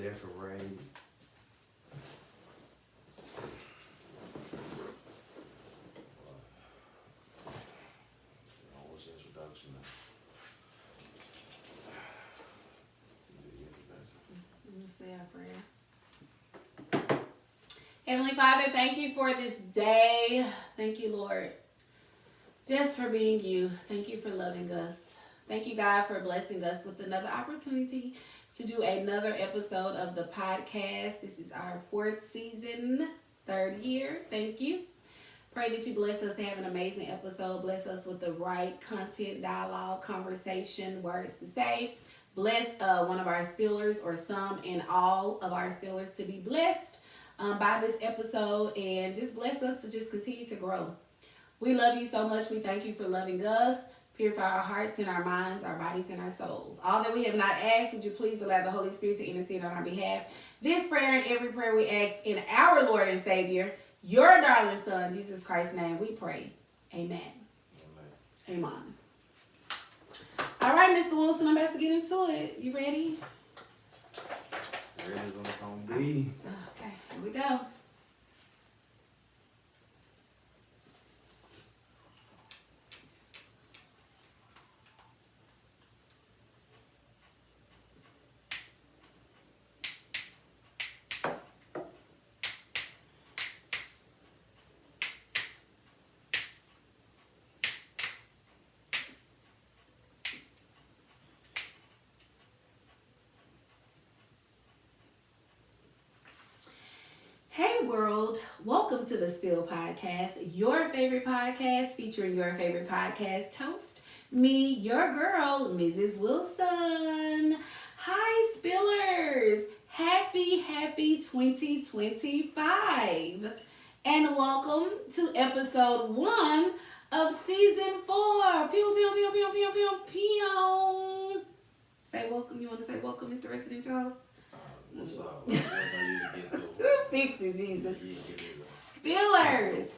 that for Ray. What's the introduction now? Let's say our prayer. Heavenly Father, thank you for this day. Thank you, Lord, just for being you. Thank you for loving us. Thank you, God, for blessing us with another opportunity to do another episode of the podcast. This is our 4th season, 3rd year. Thank you. Pray that you bless us to have an amazing episode. Bless us with the right content, dialogue, conversation, words to say. Bless one of our spillers or some and all of our spillers to be blessed by this episode. And just bless us to just continue to grow. We love you so much. We thank you for loving us. Purify our hearts and our minds, our bodies and our souls. All that we have not asked, would you please allow the Holy Spirit to intercede on our behalf? This prayer and every prayer we ask in our Lord and Savior, your darling Son, Jesus Christ's name, we pray. Amen. Amen. Amen. All right, Mr. Wilson, I'm about to get into it. You ready? Ready as I'm gonna be. Okay, here we go. Hey world, welcome to the Spill Podcast, your favorite podcast featuring your favorite podcast host, me, your girl, Mrs. Wilson. Hi Spillers, happy 2025 and welcome to episode 1 of season 4. Pew, pew, pew, pew, pew, pew, pew. Say welcome, you want to say welcome, Mr. Residential Host? What's up? What I need to get to? Fix it, Jesus. Spillers.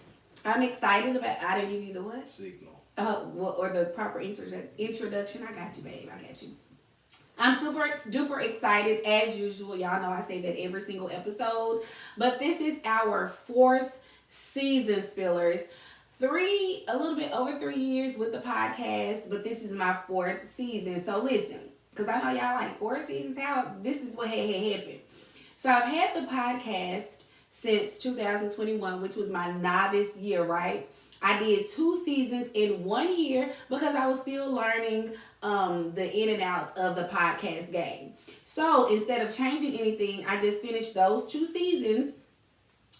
I'm excited about. I didn't give you the what? Signal. Or the proper introduction. I got you, babe. I got you. I'm super duper excited as usual. Y'all know I say that every single episode, but this is our 4th season, Spillers. A little bit over 3 years with the podcast, but this is my 4th season. So listen. Because I know y'all like 4 seasons out. This is what had happened. So I've had the podcast since 2021, which was my novice year, right? I did 2 seasons in 1 year because I was still learning the in and outs of the podcast game. So instead of changing anything, I just finished those 2 seasons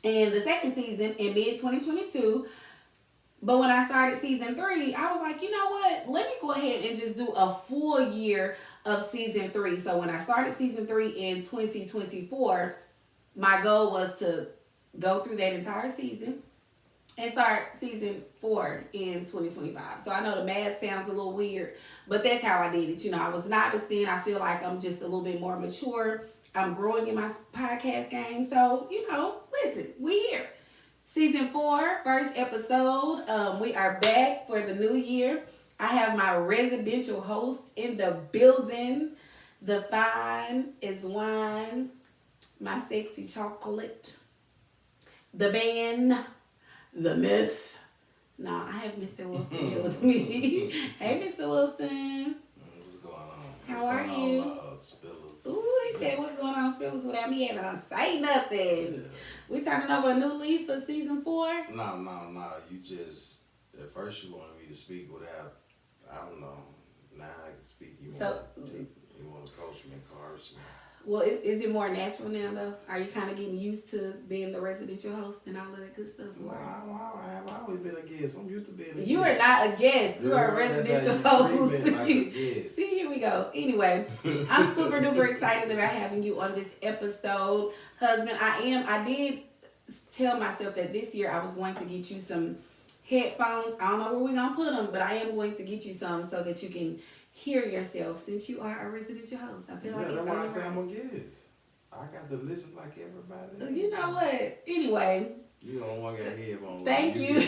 and the 2nd season in mid-2022. But when I started season 3, I was like, you know what? Let me go ahead and just do a full year of season 3. So when I started season 3 in 2024, my goal was to go through that entire season and start season 4 in 2025. So I know the math sounds a little weird, but that's how I did it. You know, I was novice then. I feel like I'm just a little bit more mature. I'm growing in my podcast game. So, you know, listen, we here. Season 4, first episode. We are back for the new year. I have my residential host in the building. The fine is wine. My sexy chocolate. The band. The myth. No, I have Mr. Wilson here with me. Hey, Mr. Wilson. What's going on? How are you? Spillers. Ooh, he said, what's going on, Spillers, without me having to say nothing. Yeah. We turning over a new leaf for season 4? No. You just, at first you wanted me to speak without, I don't know. Now I can speak. You want to coach me, encourage me. Well, is it more natural now, though? Are you kind of getting used to being the residential host and all of that good stuff? No, I've always been a guest. I'm used to being a guest. You are not a guest. You are a residential host. See, here we go. Anyway, I'm super duper excited about having you on this episode. Husband, I did tell myself that this year I was going to get you some headphones. I don't know where we're going to put them, but I am going to get you some so that you can hear yourself since you are a residential host. I feel like it's that's why I only say right. I'm a guest. I got to listen like everybody else. You know what? Anyway. You don't want to get headphones. Thank you.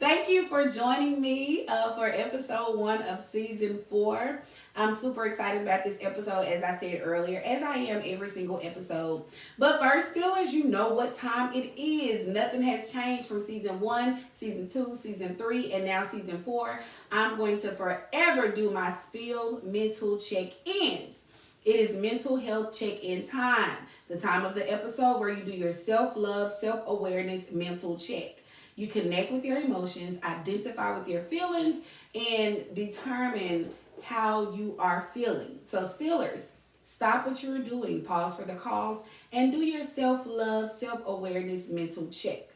Thank you for joining me for episode 1 of season 4. I'm super excited about this episode, as I said earlier, as I am every single episode. But first, feelers, you know what time it is. Nothing has changed from season 1, season 2, season 3, and now season 4. I'm going to forever do my spill mental check-ins. It is mental health check-in time. The time of the episode where you do your self-love, self-awareness mental check. You connect with your emotions, identify with your feelings, and determine how you are feeling. So spillers, stop what you're doing, pause for the cause, and do your self-love, self-awareness mental check.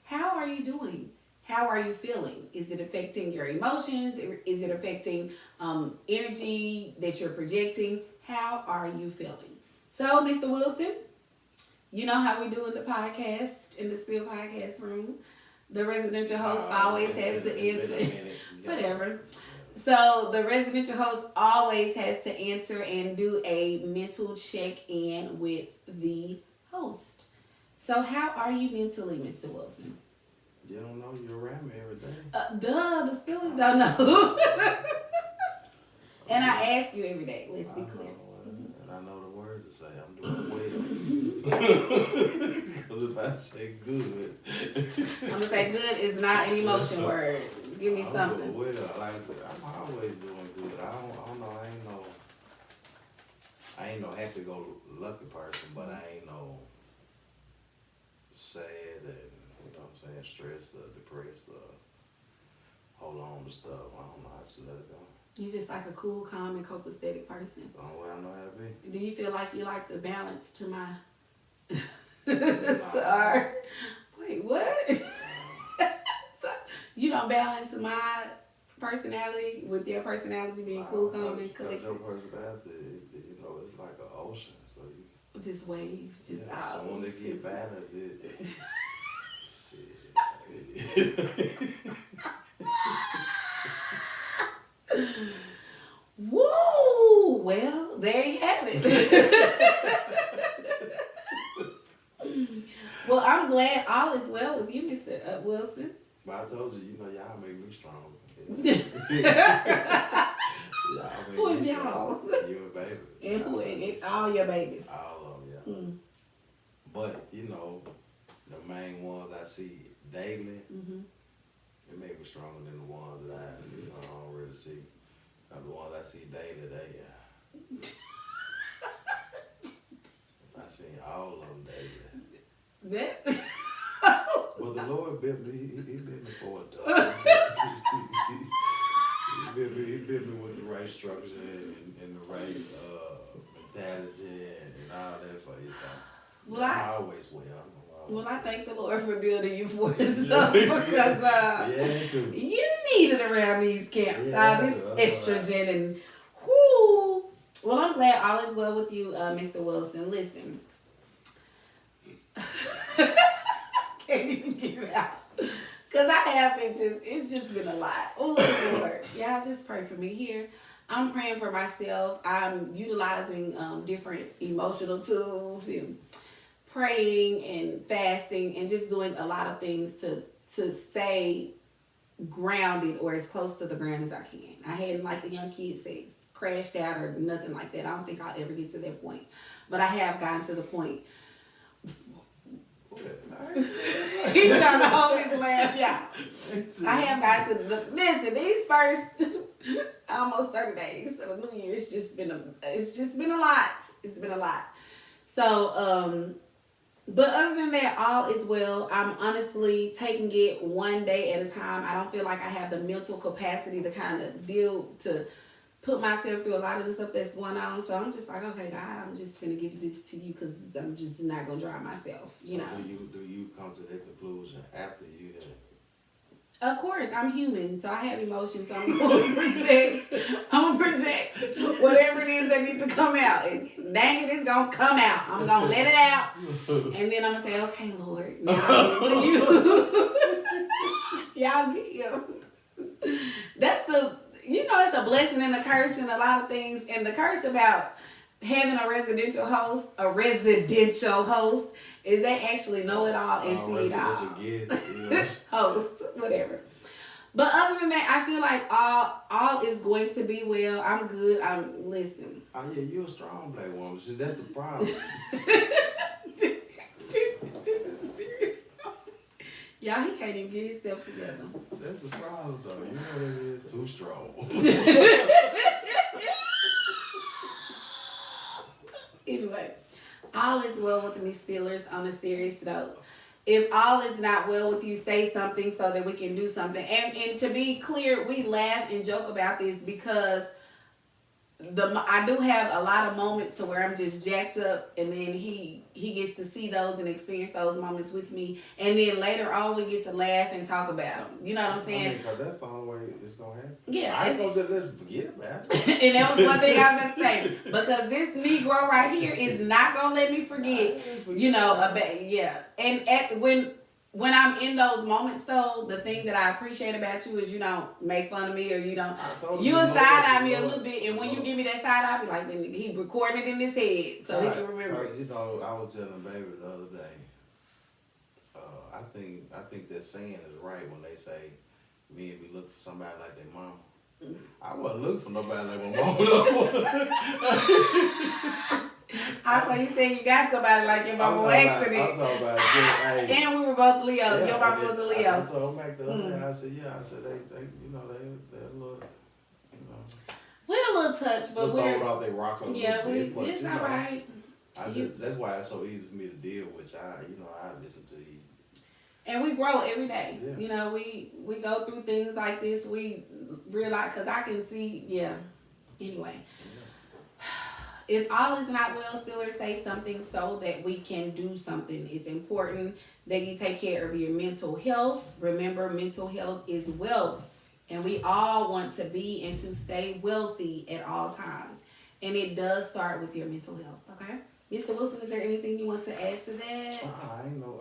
How are you doing? How are you feeling? Is it affecting your emotions? Is it affecting energy that you're projecting? How are you feeling? So, Mr. Wilson, you know how we do in the podcast, in the Spill podcast room. The residential host always has to answer. Whatever. So the residential host always has to answer and do a mental check-in with the host. So how are you mentally, Mr. Wilson? You don't know, you're around me every day. The spillers don't know. And I ask you every day. Let's be clear. And I know the words to say. I'm doing well. Because if I say good. I'm going to say good is not an emotion word. Give me something. I'm doing well. Like I said, I'm always doing good. I don't know. I ain't no happy-go-lucky person, but I ain't no sad and, you know what I'm saying, stressed or depressed or hold on to stuff. I don't know how to let it go. You just like a cool, calm, and copacetic person. The only way I know how to be. Do you feel like you like the balance to my to our wait, what? So, you don't balance my personality with your personality being cool, calm, and collected. Your personality, you know, it's like an ocean. So you just waves, just out. So when they get better, shit. Woo! Well, there you have it. Well, I'm glad all is well with you, Mr. Wilson. But I told you, y'all make me strong. Who is y'all? You and baby. And who? And all your babies. All of them, yeah. Mm. But, the main ones I see daily, it make me stronger than the ones that I don't really see. The ones I see daily, if I see all of them daily. That? Well, the Lord built me, he built me for it, though. He built me with the right structure and the right mentality and all that for you. So Well, I'm always well. Well, I thank the Lord for building you for it, because you need it around these camps. This estrogen and whoo. Well, I'm glad all is well with you, Mr. Wilson. Listen, can't even get it out because I have been it's just been a lot. Oh Lord, y'all just pray for me here. I'm praying for myself. I'm utilizing different emotional tools and praying and fasting and just doing a lot of things to stay grounded or as close to the ground as I can. I hadn't, like the young kids say, crashed out or nothing like that. I don't think I'll ever get to that point. But I have gotten to the point. He's trying to always laugh, yeah. I have gotten to listen, these first almost 30 days of New Year, it's just been a lot. It's been a lot. So, but other than that, all is well. I'm honestly taking it one day at a time. I don't feel like I have the mental capacity to kind of to put myself through a lot of the stuff that's going on. So I'm just like, okay, God, I'm just going to give this to you because I'm just not going to drive myself, you know. Do you come to that conclusion after you have? Of course, I'm human, so I have emotions. So I'm going to project whatever it is that needs to come out. Dang it, it's going to come out. I'm going to let it out. And then I'm going to say, okay, Lord, now I'll give it to you. Y'all get you. That's it's a blessing and a curse in a lot of things. And the curse about having a residential host is they actually know it all and see it all. Host, whatever. But other than that, I feel like all is going to be well. I'm good. Listen. Oh yeah, you're a strong black woman. See, that's the problem. Y'all, he can't even get himself together. That's the problem, though. You know what it is? Too strong. Anyway, all is well with me, Steelers, on a serious note. If all is not well with you, say something so that we can do something. And to be clear, we laugh and joke about this because I do have a lot of moments to where I'm just jacked up, and then he gets to see those and experience those moments with me, and then later on we get to laugh and talk about them. You know what I'm saying? I mean, cause that's the only way it's gonna happen. Yeah, I ain't gonna just let us forget about it. And that was one thing I was gonna say, because this Negro right here is not gonna let me forget. You know, yeah. And when I'm in those moments, though, the thing that I appreciate about you is you don't make fun of me, or you don't. You side-eye me a little bit, and when you give me that side-eye, I be like, then he recording it in his head so he can remember it. You know, I was telling baby the other day, I think that saying is right when they say, men be looking for somebody like their mama. I wasn't looking for nobody like my mama. Also, you saying you got somebody like your mama on accident. I'm talking about just, hey, and we were both Leo. Yeah, your mama was a Leo. I told Mac the other day, I said, they you know, they're a little, you know. We're a little touched, but we're throwed off their rock a little bit, but, it's all right. That's why it's so easy for me to deal with. I listen to you. And we grow every day. Yeah. You know, we go through things like this. We realize, because I can see, Anyway. If all is not well, Steelers, say something so that we can do something. It's important that you take care of your mental health. Remember, mental health is wealth. And we all want to be and to stay wealthy at all times. And it does start with your mental health, okay? Mr. Wilson, is there anything you want to add to that? I ain't no,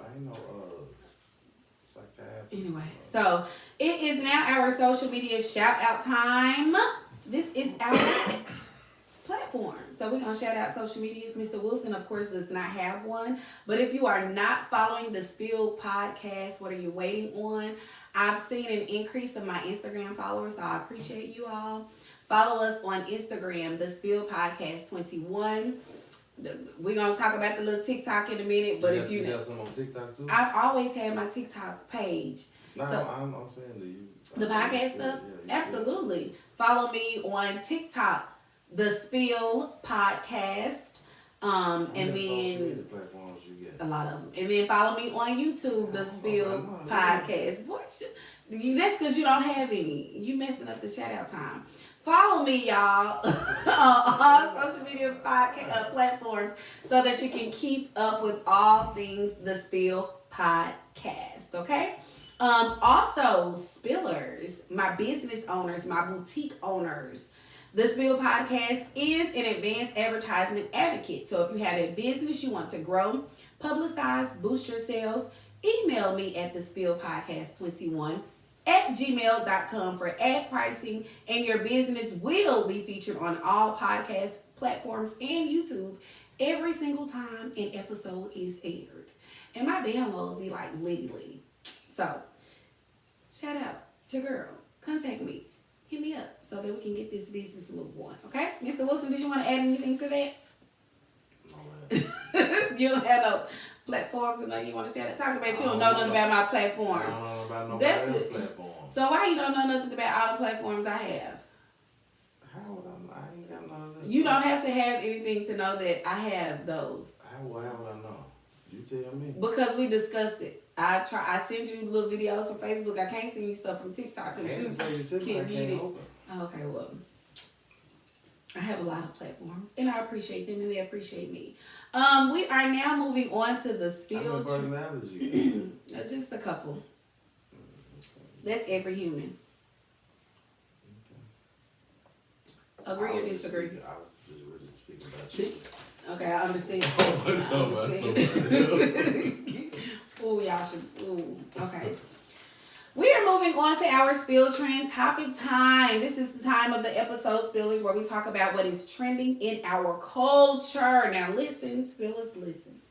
it's like that. Anyway, so it is now our social media shout out time. This is our platform. So we're going to shout out social medias. Mr. Wilson, of course, does not have one. But if you are not following the Spill podcast, what are you waiting on? I've seen an increase of my Instagram followers, so I appreciate you all. Follow us on Instagram, the Spill Podcast 21. We're going to talk about the little TikTok in a minute. But if you got some on TikTok too? I've always had my TikTok page. No, I'm saying to you. The podcast stuff? Yeah, absolutely. Follow me on TikTok, the Spill Podcast. And then platforms you get? A lot of them. And then follow me on YouTube, the Spill Podcast. That's because you don't have any. You messing up the shout out time. Follow me, y'all, on all social media platforms so that you can keep up with all things the Spill Podcast. Okay. Also, spillers, my business owners, my boutique owners. The Spill Podcast is an advanced advertisement advocate. So if you have a business you want to grow, publicize, boost your sales, email me at the Spill Podcast 21 at gmail.com for ad pricing, and your business will be featured on all podcast platforms and YouTube every single time an episode is aired. And my downloads be like litty. So, shout out to your girl. Contact me. Hit me up so that we can get this business move on. Okay? Mr. Wilson, did you want to add anything to that? No. You don't have no platforms and you want to shout out. Talk about you don't know nothing about my platforms. I don't know about nobody else's platform. So why you don't know nothing about all the platforms I have? How would I know? I ain't got none of this. You don't have to have anything to know that I have those. How would I know? You tell me. Because we discussed it. I send you little videos from Facebook. I can't send you stuff from TikTok because you can't get it. Okay, well, I have a lot of platforms, and I appreciate them, and they appreciate me. We are now moving on to the Spill. How many personalities you got? Just a couple. That's every human. Okay. Agree or disagree? I was just really speaking about you. Okay, I understand. Ooh, y'all should. Ooh, okay. We are moving on to our Spill Trend topic time. This is the time of the episode, Spillers, where we talk about what is trending in our culture. Now listen, Spillers, listen.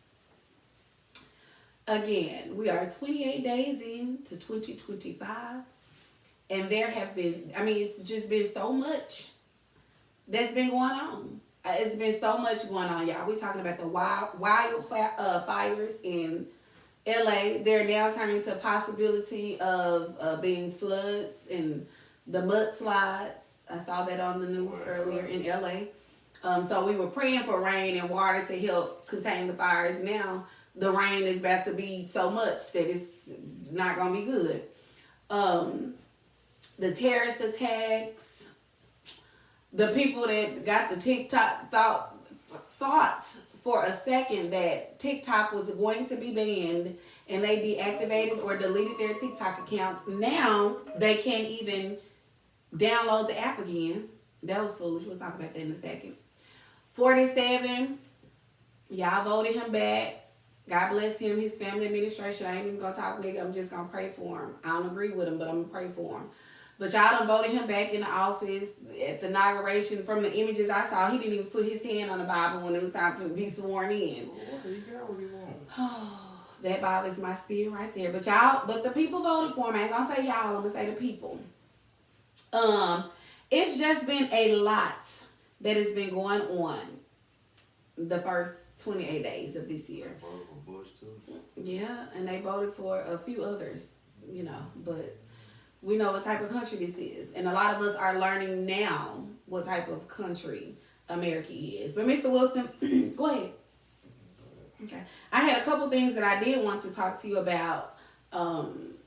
Again, we are 28 days into 2025, And there have been, I mean, it's just been so much that's been going on. It's been so much going on, y'all. We're talking about the fires in LA. They're now turning to possibility of being floods and the mudslides. I saw that on the news earlier in LA. So we were praying for rain and water to help contain the fires. Now the rain is about to be so much that it's not going to be good. The terrorist attacks, the people that got the TikTok thought for a second that TikTok was going to be banned and they deactivated or deleted their TikTok accounts. Now they can't even download the app again. That was foolish. We'll talk about that in a second. 47, y'all voted him back. God bless him, his family administration. I ain't even gonna talk nigga. I'm just gonna pray for him. I don't agree with him, but I'm gonna pray for him. But y'all done voted him back in the office at the inauguration. From the images I saw, he didn't even put his hand on the Bible when it was time for him to be sworn in. Well, he got what he wants. That bothers my spirit right there. But the people voted for him. I ain't gonna say y'all, I'm gonna say the people. It's just been a lot that has been going on the first 28 days of this year. They voted for Bush too. Yeah, and they voted for a few others, but we know what type of country this is. And a lot of us are learning now what type of country America is. But Mr. Wilson, go ahead. Okay. I had a couple things that I did want to talk to you about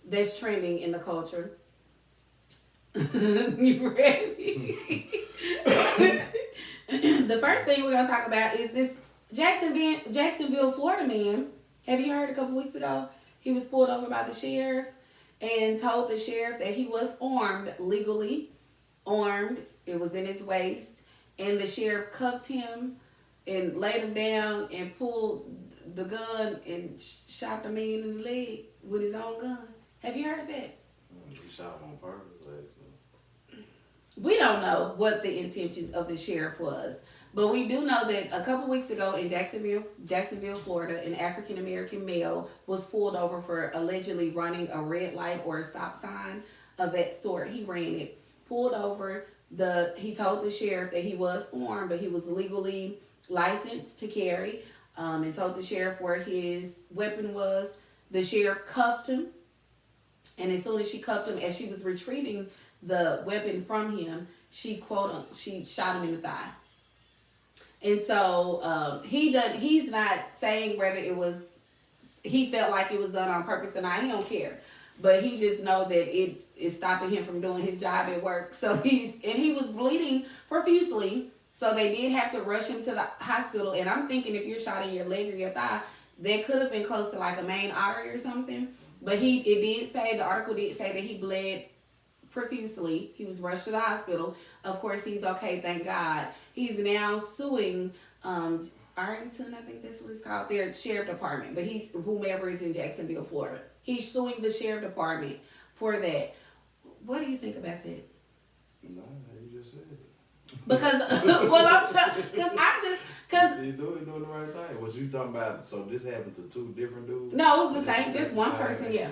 that's trending in the culture. You ready? The first thing we're going to talk about is this Jacksonville, Florida man. Have you heard a couple weeks ago? He was pulled over by the sheriff and told the sheriff that he was armed, legally armed. It was in his waist. And the sheriff cuffed him and laid him down and pulled the gun and shot the man in the leg with his own gun. Have you heard that? He shot him on purpose, actually. We don't know what the intentions of the sheriff was, but we do know that a couple weeks ago in Jacksonville, Florida, an African-American male was pulled over for allegedly running a red light or a stop sign of that sort. He ran it, pulled over. He told the sheriff that he was armed, but he was legally licensed to carry, and told the sheriff where his weapon was. The sheriff cuffed him, and as soon as she cuffed him, as she was retrieving the weapon from him, she shot him in the thigh. And so he's not saying whether he felt like it was done on purpose or not. He don't care, but he just know that it is stopping him from doing his job at work. So he was bleeding profusely, so they did have to rush him to the hospital. And I'm thinking, if you're shot in your leg or your thigh, that could have been close to like a main artery or something. But the article did say that he bled profusely. He was rushed to the hospital. Of course, he's okay, thank God. He's now suing Arlington, I think that's what it's called, their sheriff department. But he's whomever is in Jacksonville, Florida. He's suing the sheriff department for that. What do you think about that? No, you just said it. Because You're doing the right thing. What you talking about? So this happened to two different dudes? No, it was the same, just one person, yeah.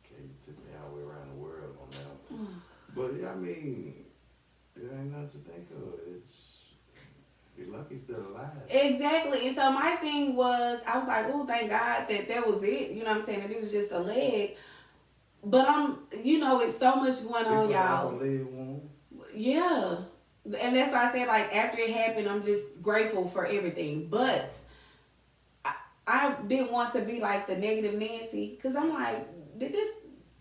Okay, you took me all the way around the world on that one. But I mean, it ain't nothing to think of. You're lucky he's still alive. Exactly. And so my thing was, I was like, oh, thank God that was it. You know what I'm saying? That it was just a leg. But it's so much going on, y'all. Leg wound. Yeah. And that's why I said, like, after it happened, I'm just grateful for everything. But I didn't want to be like the negative Nancy, because I'm like, did this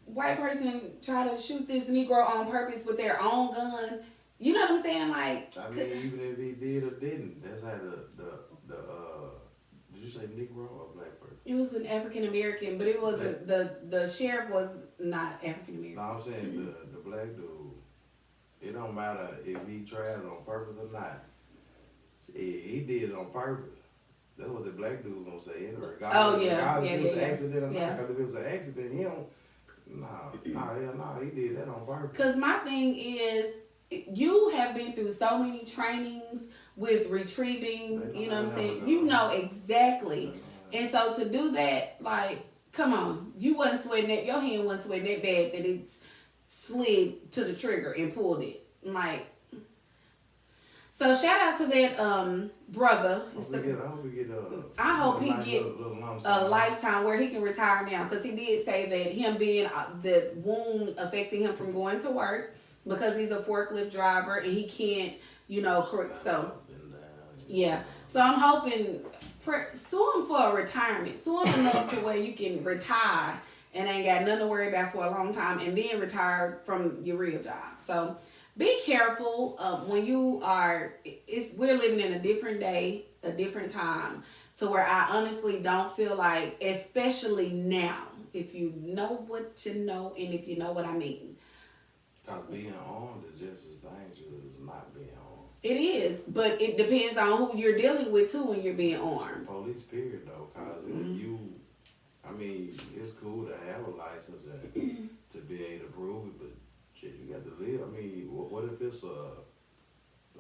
white person try to shoot this Negro on purpose with their own gun? You know what I'm saying? Like, I mean, even if he did or didn't, that's how did you say Negro or black person? It was an African American, but it wasn't, the sheriff was not African American. No, I'm saying the black dude. It don't matter if he tried it on purpose or not. He did it on purpose. That's what the black dude gonna say anyway. Regardless if it was an accident or not. Yeah. Because if it was an accident, he don't. He did that on purpose. Because my thing is, you have been through so many trainings with retrieving, you know what I'm saying? You know exactly. And so to do that, like, come on. You wasn't sweating that, your hand wasn't sweating that bad that slid to the trigger and pulled it. Like, so shout out to that brother. I hope he get a lifetime where he can retire now, because he did say that him being the wound affecting him from going to work because he's a forklift driver and he can't, correct. So yeah, so I'm hoping sue him for a retirement, sue him enough to where you can retire and ain't got nothing to worry about for a long time, and then retire from your real job. So be careful when you are. We're living in a different day, a different time, to where I honestly don't feel like, especially now, if you know what you know and if you know what I mean. Because being armed is just as dangerous as not being armed. It is, but it depends on who you're dealing with too when you're being armed. Police period though, because it's cool to have a license and to be able to prove it, but shit, you got to live. What if it's the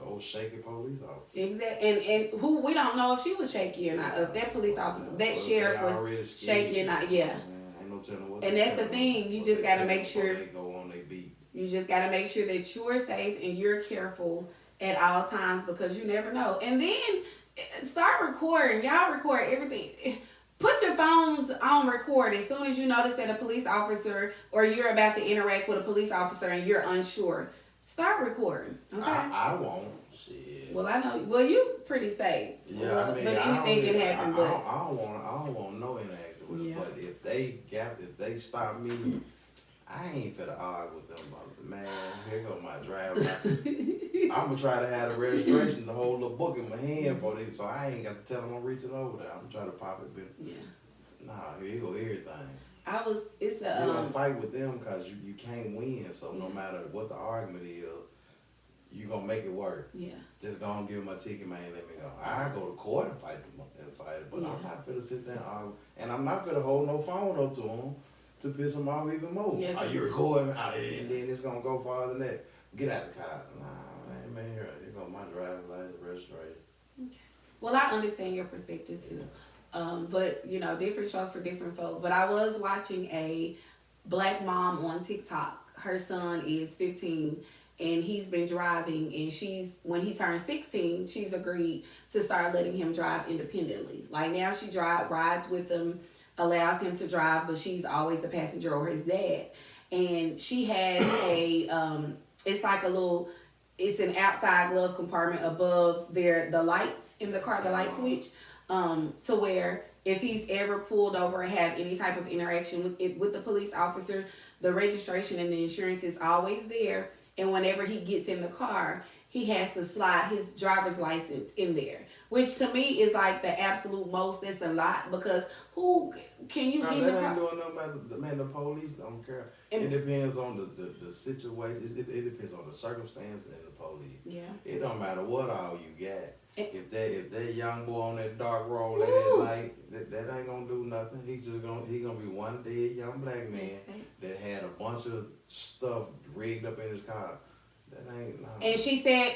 old shaky police officer? Exactly, and who, we don't know if she was shaky or not. If that police officer, that sheriff was shaky or not. Yeah. Ain't no telling what. And that's the thing. You just got to make sure. They go on their beat. You just got to make sure that you're safe and you're careful at all times, because you never know. And then start recording. Y'all record everything. Put your phones on record as soon as you notice that a police officer, or you're about to interact with a police officer and you're unsure. Start recording. Okay. I won't. Shit. Well, I know. Well, you pretty safe. Yeah, but anything can happen. I don't want no interaction with it. But if they stop me, I ain't finna argue with them. Man, here go my driver. I'm gonna try to have the registration, the whole little book in my hand for this, so I ain't got to tell them I'm reaching over there. I'm trying to pop it, but nah, here you go, everything. You gonna fight with them because you can't win. So no matter what the argument is, you gonna make it work. Yeah. Just go and give them my ticket, man. Let me go. I go to court and fight them, but I'm not finna sit there and argue, and I'm not finna hold no phone up to them to piss them off even more. Yeah, are you recording? And then it's gonna go farther than that. Get out the car. Nah, man, here go my driver's license, registration. Okay. Well, I understand your perspective too. But different show for different folk. But I was watching a black mom on TikTok. Her son is 15 and he's been driving, and when he turns 16, she's agreed to start letting him drive independently. Like now she rides with him, allows him to drive, but she's always the passenger or his dad. And she has it's like it's an outside glove compartment above the lights in the car, the light switch, to where if he's ever pulled over and have any type of interaction with the police officer, the registration and the insurance is always there. And whenever he gets in the car, he has to slide his driver's license in there, which to me is like the absolute most. That's a lot, because who can you get in the car? Ain't doing nothing about the police don't care. It depends on the situation. It depends on the circumstance and the police. Yeah. It don't matter what all you got. If that young boy on that dark road late at night, that ain't gonna do nothing. He gonna be one dead young black man that had a bunch of stuff rigged up in his car. That ain't no. And she said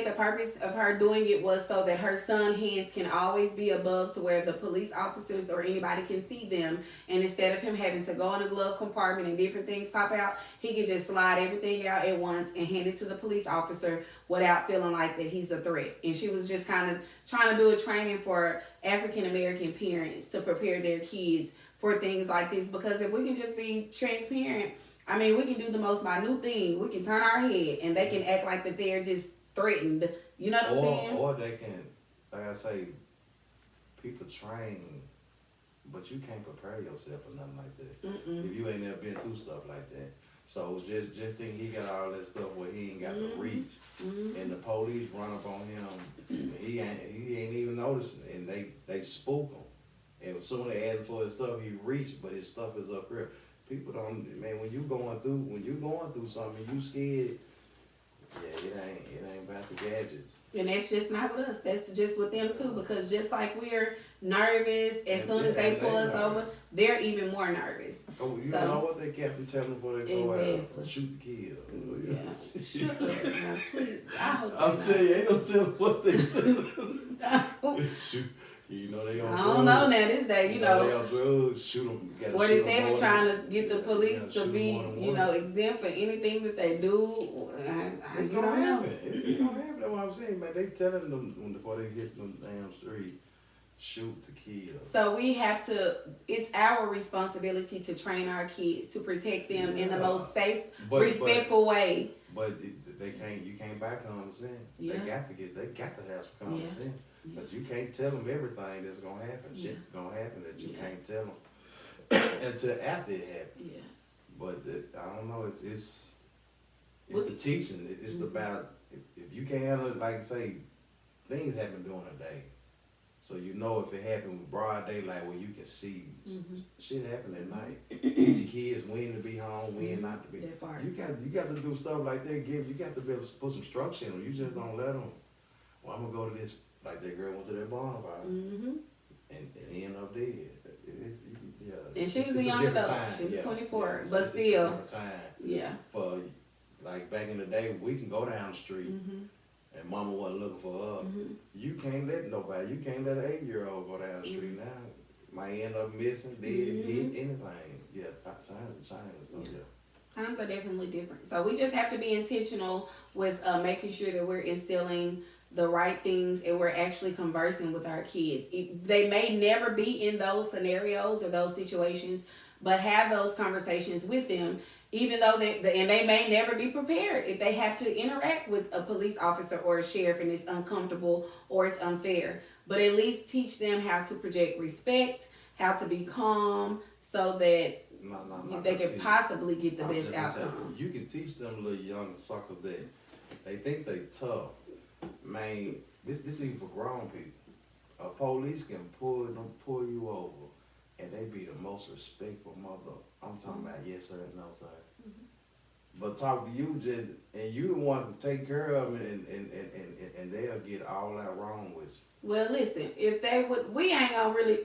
the purpose of her doing it was so that her son's hands can always be above to where the police officers or anybody can see them, and instead of him having to go in a glove compartment and different things pop out, he can just slide everything out at once and hand it to the police officer without feeling like that he's a threat. And she was just kind of trying to do a training for African American parents to prepare their kids for things like this, because if we can just be transparent, we can do the most minute thing. We can turn our head and they can act like that they're just threatened. You know what I'm saying? Or they can, like I say, people train, but you can't prepare yourself for nothing like that. If you ain't never been through stuff like that. So just think he got all that stuff where he ain't got to reach. And the police run up on him. He ain't even noticing, and they spook him. And as soon as they ask for his stuff, he reached, but his stuff is up here. People don't, man, when you going through something, you scared, it ain't about the gadgets. And that's just not with us. That's just with them too, because just like we're nervous, as soon as they pull us over, they're even more nervous. Oh, you know what they kept telling them before they go out? Shoot to kill. Yeah. Shoot now, please. I hope I'm telling you, ain't no telling what they tell them. You know they on I drugs. don't know now this day, They on drugs, shoot them. 47 trying to get the police yeah, to be, exempt for anything that they do. It's gonna happen. It's gonna happen. That's what I'm saying, man. They telling them before they hit them damn street, shoot to kill. So we have to. It's our responsibility to train our kids to protect them in the most safe, respectful way. But they can't. You can't buy common sense. Yeah. They got to have some common sense. Because you can't tell them everything that's gonna happen. Shit gonna happen that you can't tell them until after it happens. Yeah. But I don't know. It's the teaching. It's about if you can't handle it, like say things happen during the day. So you know if it happened with broad daylight where you can see shit happen at night. Teach your kids when to be home, when not to be. You got to do stuff like that. You got to be able to put some structure in them. You just don't let them. Well, I'm gonna go to this. Like that girl went to that bonfire and ended up dead. And she was a young adult. She was 24, but still. It's a different time. For like back in the day, we can go down the street. And mama wasn't looking for us. You can't let nobody, you can't let an 8-year-old go down the street now. Might end up missing, dead, hit, anything. Yeah, times Times are definitely different. So we just have to be intentional with making sure that we're instilling the right things and we're actually conversing with our kids. They may never be in those scenarios or those situations, but have those conversations with them. Even though they may never be prepared if they have to interact with a police officer or a sheriff and it's uncomfortable or it's unfair. But at least teach them how to project respect, how to be calm, so that they can possibly get the best outcome. You can teach them little young suckers that they think they tough. Man, this even for grown people. A police can pull you over. And they be the most respectful mother. I'm talking about yes sir, no sir. But talk to you just, and you the one to take care of them, and they'll get all that wrong with you. Well, listen, if they would, we ain't gonna really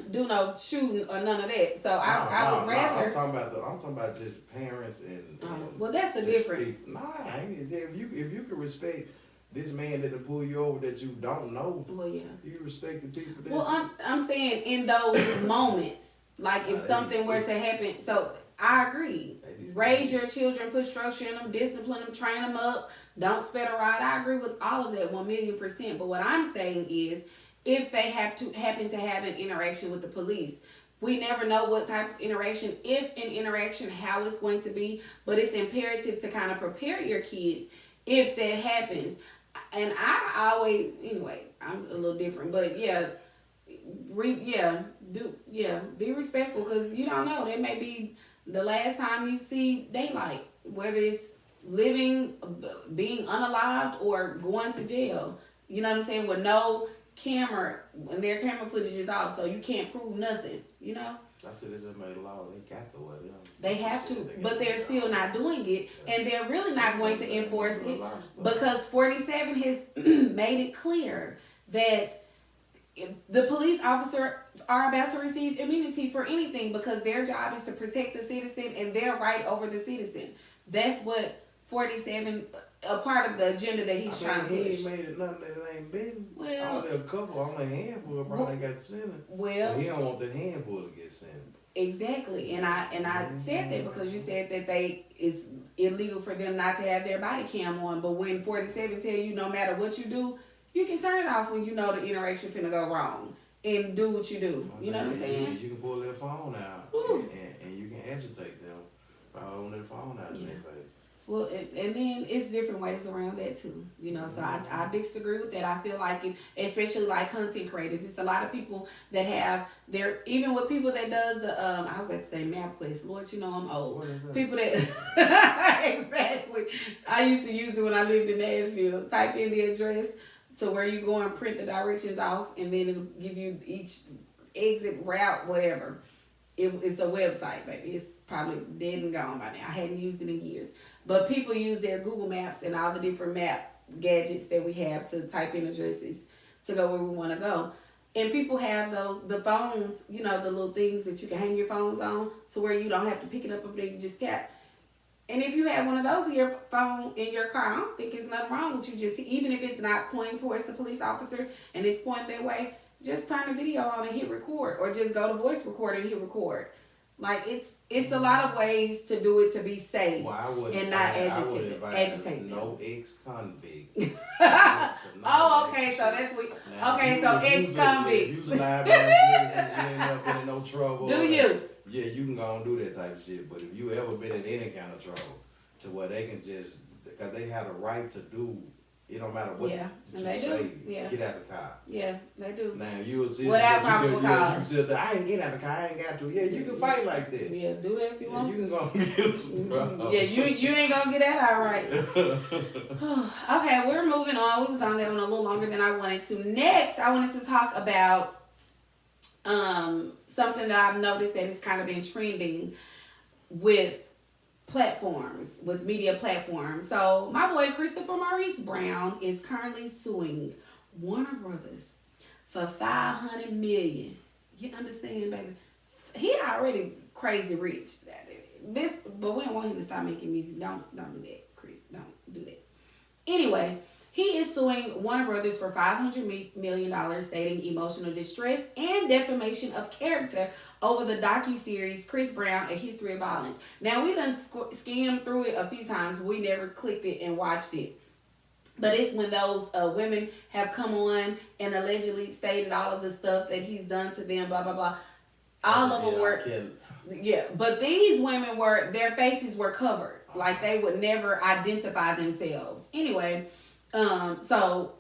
do no shooting or none of that. So I would rather. I'm talking about just parents and. Well, that's a different. If you can respect this man that'll pull you over that you don't know. Well, yeah. You respect the people that. Well, I'm saying in those moments, like if something were to happen. So I agree. Raise your children, put structure in them, discipline them, train them up. Don't spit a ride. I agree with all of that 1,000,000%. But what I'm saying is, if they happen to have an interaction with the police, we never know what type of interaction, if an interaction, how it's going to be. But it's imperative to kind of prepare your kids if that happens. And I always, anyway, I'm a little different, but be respectful because you don't know. That may be the last time you see daylight, whether it's living, being unalived, or going to jail. You know what I'm saying? With no camera, when their camera footage is off, so you can't prove nothing, you know? I said they just made a law. They got to wear them. They have to, but they're still not doing it, and they're really not going to enforce it because 47 has made it clear that the police officers are about to receive immunity for anything because their job is to protect the citizen and their right over the citizen. That's what 47, a part of the agenda that he's trying to push. He ain't made it nothing that ain't been. Well, only a couple, only a handful probably got sentenced. Well, but he don't want that handful to get sentenced. Exactly, and I said that because you said that it's illegal for them not to have their body cam on. But when 47 tell you no matter what you do, you can turn it off when you know the interaction finna go wrong and do what you do. You know what I'm saying? You can pull their phone out and you can agitate them by holding their phone out in their face. Well, and then it's different ways around that too, you know. So I disagree with that. I feel like, especially like content creators, it's a lot of people that have their, even with people that does the I was about to say MapQuest. Lord, you know I'm old. People that exactly. I used to use it when I lived in Nashville. Type in the address to where you go and print the directions off, and then it'll give you each exit route, whatever. It's a website, baby. It's probably dead and gone by now. I hadn't used it in years. But people use their Google Maps and all the different map gadgets that we have to type in addresses to go where we want to go. And people have the phones, you know, the little things that you can hang your phones on to where you don't have to pick it up there, you just tap. And if you have one of those in your phone, in your car, I don't think there's nothing wrong with you just, even if it's not pointing towards the police officer and it's pointing their way, just turn the video on and hit record, or just go to voice record and hit record. Like it's a lot of ways to do it to be safe and not agitate. No ex-convict. Oh, okay. So that's what. Now, okay, so ex-convicts. If you lie about shit and you ain't never been in no trouble. Do you? Yeah, you can go and do that type of shit. But if you ever been in any kind of trouble, to where they can just, because they have a right to do. It don't matter what you say. Yeah. Get out the car. Yeah, they do. Now you will see. Without probable cause. You sit there, I ain't get out the car. I ain't got to. Yeah, you can fight like that. Yeah, do that if you want you to. You can go and get some problems. Yeah, you ain't gonna get that all right. Okay, we're moving on. We was on that one a little longer than I wanted to. Next, I wanted to talk about something that I've noticed that has kind of been trending with platforms, with media platforms. So my boy Christopher Maurice Brown is currently suing Warner Brothers for $500 million. You understand, baby? He already crazy rich. But we don't want him to stop making music. Don't do that, Chris. Don't do that. Anyway, he is suing Warner Brothers for $500 million, stating emotional distress and defamation of character over the docuseries Chris Brown: A History of Violence. Now, we done skimmed through it a few times. We never clicked it and watched it. But it's when those women have come on and allegedly stated all of the stuff that he's done to them, blah, blah, blah. All of them were... Yeah, but these women their faces were covered. Like, they would never identify themselves. Anyway, so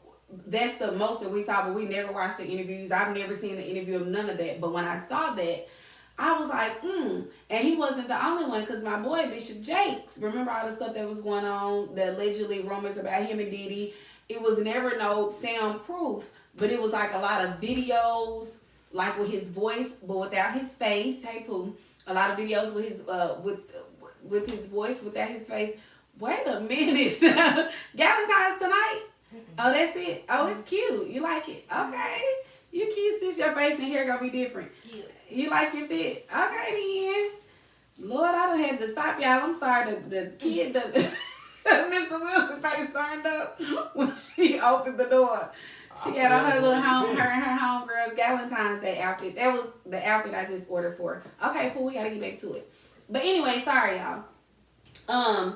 that's the most that we saw, but we never watched the interviews. I've never seen the interview of none of that. But when I saw that, I was like, And he wasn't the only one, because my boy Bishop Jakes, remember all the stuff that was going on, the allegedly rumors about him and Diddy. It was never no soundproof, but it was like a lot of videos, like with his voice, but without his face. Hey, Pooh. A lot of videos with his with his voice without his face. Wait a minute. Galentine's tonight? Oh, that's it? Oh, it's cute. You like it? Okay. You cute, sis. Your face and hair gonna be different. Yeah. You like your fit? Okay, then. Lord, I done had to stop y'all. I'm sorry. The kid, Mr. Wilson face turned up when she opened the door. She had on her little her homegirl's Galentine's Day outfit. That was the outfit I just ordered for. Okay, cool. We gotta get back to it. But anyway, sorry, y'all.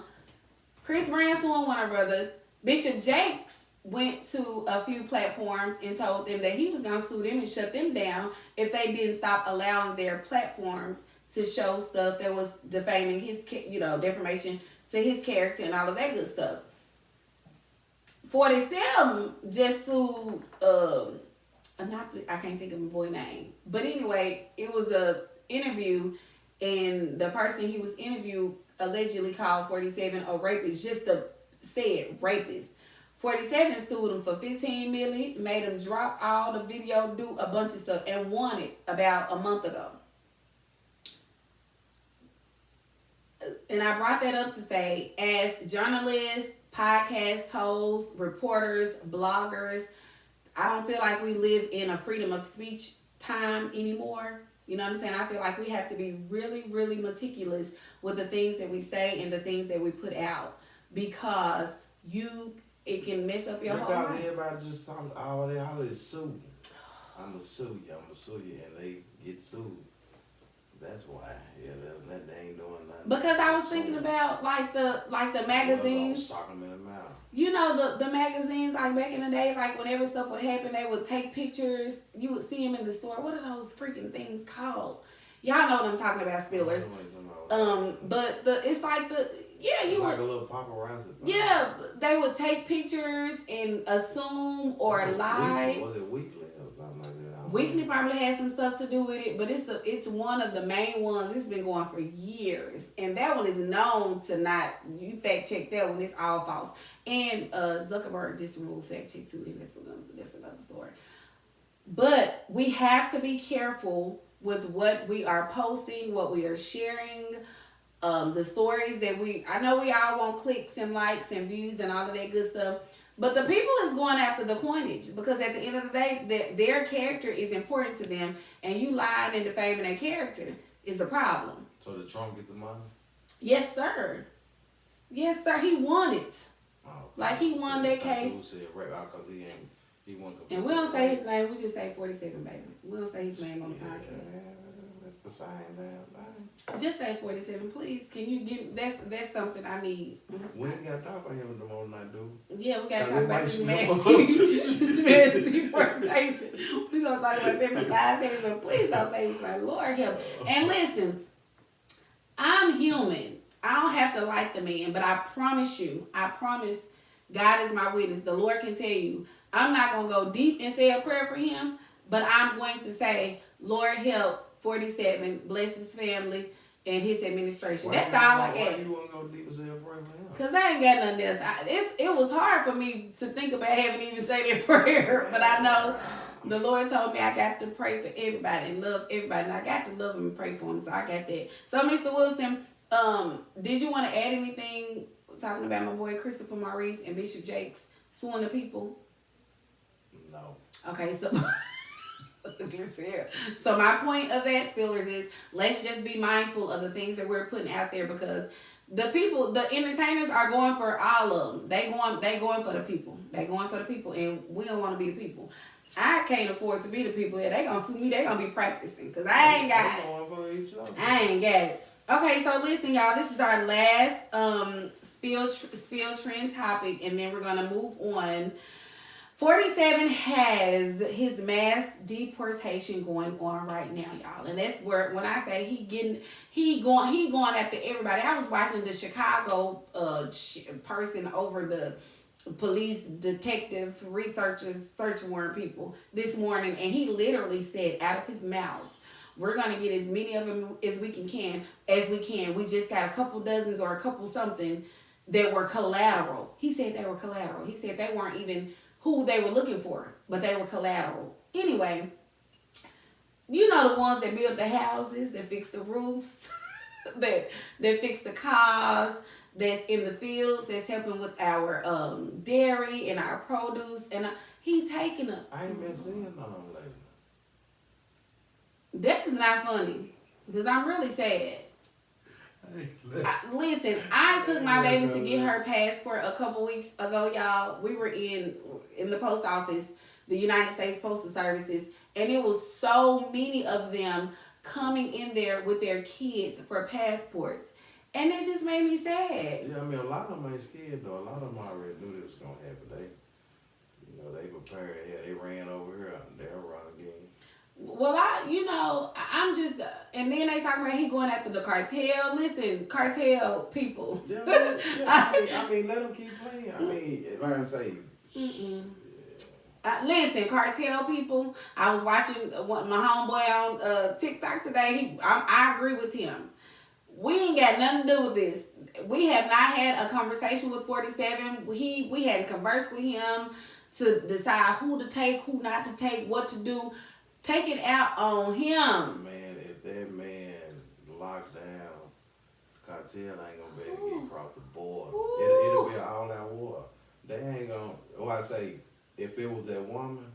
Chris Brown suing Warner Brothers. Bishop Jakes went to a few platforms and told them that he was gonna sue them and shut them down if they didn't stop allowing their platforms to show stuff that was defaming his, defamation to his character and all of that good stuff. 47 just sued, I can't think of my boy's name. But anyway, it was a interview, and the person he was interviewed allegedly called 47 a rapist, said rapist. 47 sued him for $15 million, made him drop all the video, do a bunch of stuff, and won it about a month ago. And I brought that up to say, as journalists, podcast hosts, reporters, bloggers, I don't feel like we live in a freedom of speech time anymore. You know what I'm saying? I feel like we have to be really, really meticulous with the things that we say and the things that we put out, because it can mess up your whole life. Everybody just talking all they sue. I'ma sue you, and they get sued. That's why. Yeah, they ain't doing nothing. Because I was thinking about like the magazines. Sock them in the mouth. You know the magazines, like back in the day, like whenever stuff would happen, they would take pictures. You would see them in the store. What are those freaking things called? Y'all know what I'm talking about, Spillers. But it's like you like would, a little paparazzi. Yeah, they would take pictures and assume or lie. Was it weekly or something like that? Weekly probably has some stuff to do with it, but it's one of the main ones. It's been going for years, and that one is known to not. You fact check that one; it's all false. And Zuckerberg just removed fact check too, and that's another story. But we have to be careful with what we are posting, what we are sharing. The stories that I know we all want clicks and likes and views and all of that good stuff, but the people is going after the coinage, because at the end of the day, their character is important to them, and you lying and defaming their character is a problem. So did Trump get the money? Yes, sir. Yes, sir. He won it. Oh, like he won that case. Because he He wasn't. And we don't say his name. We just say 47, baby. We don't say his name on the podcast. That's the same damn thing. Just say 47, please. Can you give? That's something I need. We ain't got to talk about him in the morning, I do. Yeah, we got to talk about this mass deportation. We gonna talk about them in 5 seconds. So please don't say his name. Lord help. And listen, I'm human. I don't have to like the man, but I promise, God is my witness. The Lord can tell you, I'm not going to go deep and say a prayer for him, but I'm going to say, Lord help 47, bless his family and his administration. That's all I got. Why you want to go deep and say a prayer for him? Because I ain't got nothing else. It was hard for me to think about having even say that prayer, but I know the Lord told me I got to pray for everybody and love everybody, and I got to love them and pray for them, so I got that. So, Mr. Wilson, did you want to add anything talking about my boy Christopher Maurice and Bishop Jakes suing the people? No. Okay, so so my point of that, Spillers, is let's just be mindful of the things that we're putting out there, because the people, the entertainers are going for all of them. They going for the people. They going for the people, and we don't want to be the people. I can't afford to be the people. They gonna sue me. They gonna be practicing, because I ain't got it. I ain't got it. Okay, so listen, y'all. This is our last spill trend topic, and then we're gonna move on. 47 has his mass deportation going on right now, y'all, and that's where, when I say he going after everybody. I was watching the Chicago person over the police detective researchers search warrant people this morning, and he literally said out of his mouth, we're going to get as many of them as we can. We just got a couple dozens or a couple something that were collateral. He said they were collateral. He said they weren't even who they were looking for, but they were collateral. Anyway, you know, the ones that build the houses, that fix the roofs, that fix the cars, that's in the fields, that's helping with our dairy and our produce, and he taking them. I ain't been seeing none of them lately. That is not funny, because I'm really sad. Listen, I took my baby to get her passport a couple weeks ago, y'all. We were in the post office, the United States Postal Services, and it was so many of them coming in there with their kids for passports. And it just made me sad. Yeah, I mean, a lot of them ain't scared, though. A lot of them already knew this was going to happen. They prepared. Yeah, they ran over here, and they'll run again. Well, I'm just, and then they talking about he going after the cartel. Listen, cartel people. Yeah, I mean, let them keep playing. I mean, like I say. Listen, cartel people. I was watching my homeboy on TikTok today. I agree with him. We ain't got nothing to do with this. We have not had a conversation with 47. We hadn't conversed with him to decide who to take, who not to take, what to do. Take it out on him. Man, if that man locked down, cartel ain't gonna be able to get across the border. It'll be an all-out war. They ain't gonna. I say, if it was that woman.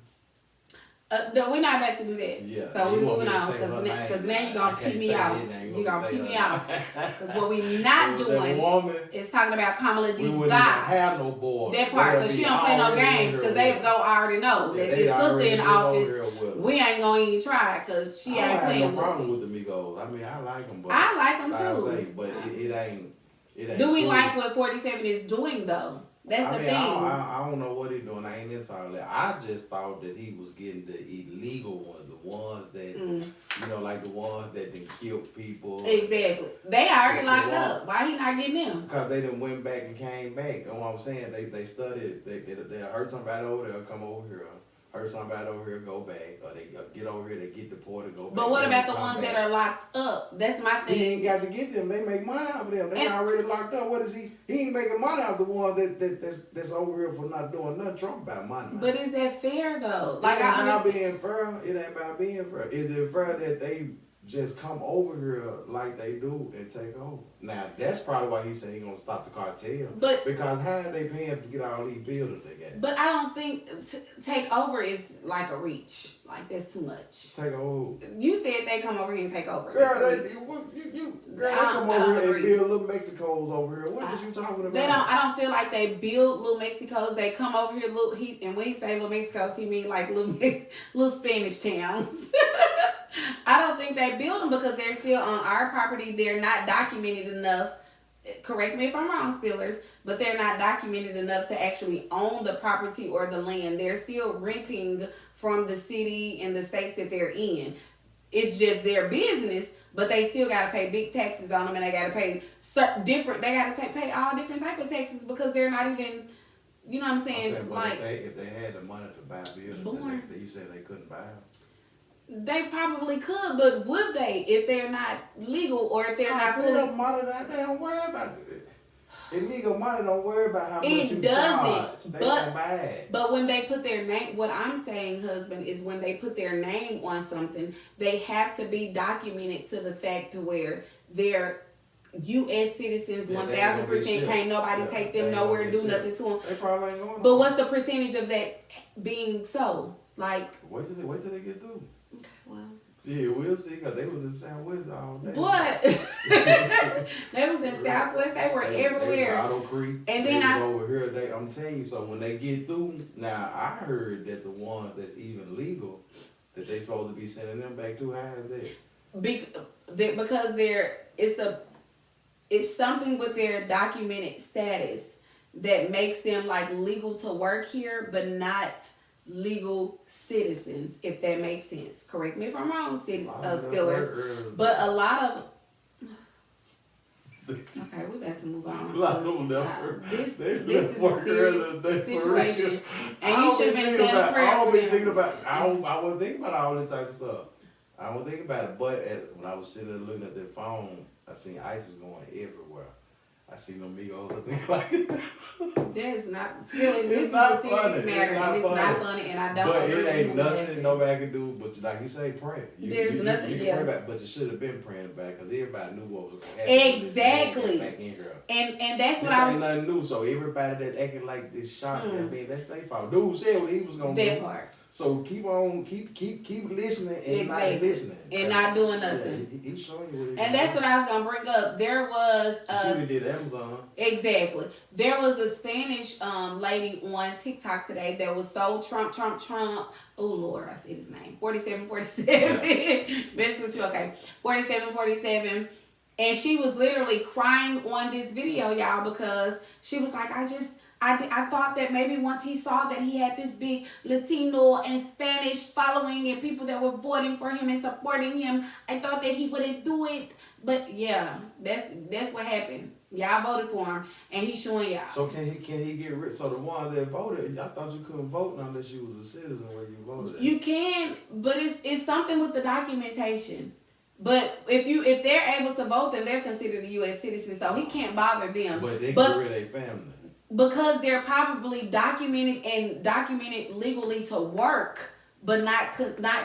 No, we're not about to do that. Yeah, so we're moving on, because now you're gonna pee me off. You're gonna pee me off. Because what we're not doing is talking about Kamala D. We wouldn't even have no board. That part, because she don't play no games, because they go already know that this sister in office, we ain't gonna even try it, because she ain't playing with us. I have no problem with the Migos. I mean, I like them. But I like them too. I say, but it ain't. Do we like what 47 is doing though? That's the thing. I don't know what he's doing. I ain't entirely. I just thought that he was getting the illegal ones, the ones that, like the ones that done killed people. Exactly. They already locked up. Why he not getting them? Because they done went back and came back. You know what I'm saying? They studied. They hurt somebody over there, come over here. Hurt somebody over here, go back. Or they get over here, they get deported, go back. But what about the ones that are locked up? That's my thing. He ain't got to get them. They make money out of them. They already locked up. What is he? He ain't making money out of the ones that's over here for not doing nothing. Trump about money. But is that fair though? Like, it ain't about being fair. It ain't about being fair. Is it fair that they just come over here like they do and take over. Now that's probably why he said he gonna stop the cartel. But because how are they paying to get all these buildings they got? But I don't think take over is like a reach. Like that's too much. Take over. You said they come over here and take over. Girl, they come over here and build little Mexicos over here. What is you talking about? They don't. I don't feel like they build little Mexicos. They come over here, and when he say little Mexicos, he mean like little Spanish towns. I don't think they build them because they're still on our property. They're not documented enough. Correct me if I'm wrong, Spillers, but they're not documented enough to actually own the property or the land. They're still renting from the city and the states that they're in. It's just their business, but they still got to pay big taxes on them, and they got to pay different. They got to pay all different type of taxes because they're not even. You know what I'm saying? But like if they had the money to buy buildings, you said they couldn't buy them. They probably could, but would they if they're not legal or if they're not fully? Money that they don't worry about it. Illegal money don't worry about how much you charge. They don't buy it. But when they put their name, what I'm saying, husband, is when they put their name on something, they have to be documented to the fact to where they're U.S. citizens, 1,000%. Can't nobody take them nowhere, do nothing to them. They probably ain't going. But what's the percentage of that being so? Like wait till they get through. Well, yeah, we'll see, because they was in Southwest all day. What? They was in Southwest. They were everywhere. They was Auto Creek. And then I over here. I'm telling you. So when they get through, now I heard that the ones that's even legal, that they supposed to be sending them back to. How is that? Because it's something with their documented status that makes them like legal to work here, but not legal citizens, if that makes sense. Correct me if I'm wrong, Spillers. But a lot of okay, we about to move on. This is a serious situation, and you should have been saying a prayer. I wasn't thinking about all this type of stuff. I don't think about it. But when I was sitting there looking at that phone, I seen ISIS going everywhere. I seen them Migos and things like that. That's not still. This is a serious matter, and it's not funny, and I don't. But it ain't nothing nobody can do. But like you say, pray. There's nothing. You can pray about, but you should have been praying about it because everybody knew what was going to happen. Exactly. Back in here. And that's what I was. Ain't nothing new. So everybody that's acting like this shocked. I mean, that's their fault. Dude said what he was going to do. That part. So keep on, keep listening and not listening. And not doing nothing. Yeah, he's showing you what he's And that's what I was going to bring up. There was she did Amazon. Exactly. There was a Spanish lady on TikTok today that was so Trump. Oh, Lord, I said his name. 4747. Yeah. Best with you. Okay. 4747. And she was literally crying on this video, y'all, because she was like, I thought that maybe once he saw that he had this big Latino and Spanish following and people that were voting for him and supporting him, I thought that he wouldn't do it. But yeah, that's what happened. Y'all voted for him, and he's showing y'all. So can he get rid? So the ones that voted, I thought you couldn't vote unless you was a citizen where you voted. You can, but it's something with the documentation. But if they're able to vote, then they're considered a U.S. citizen, so he can't bother them. But they get rid of their family. Because they're probably documented legally to work, but not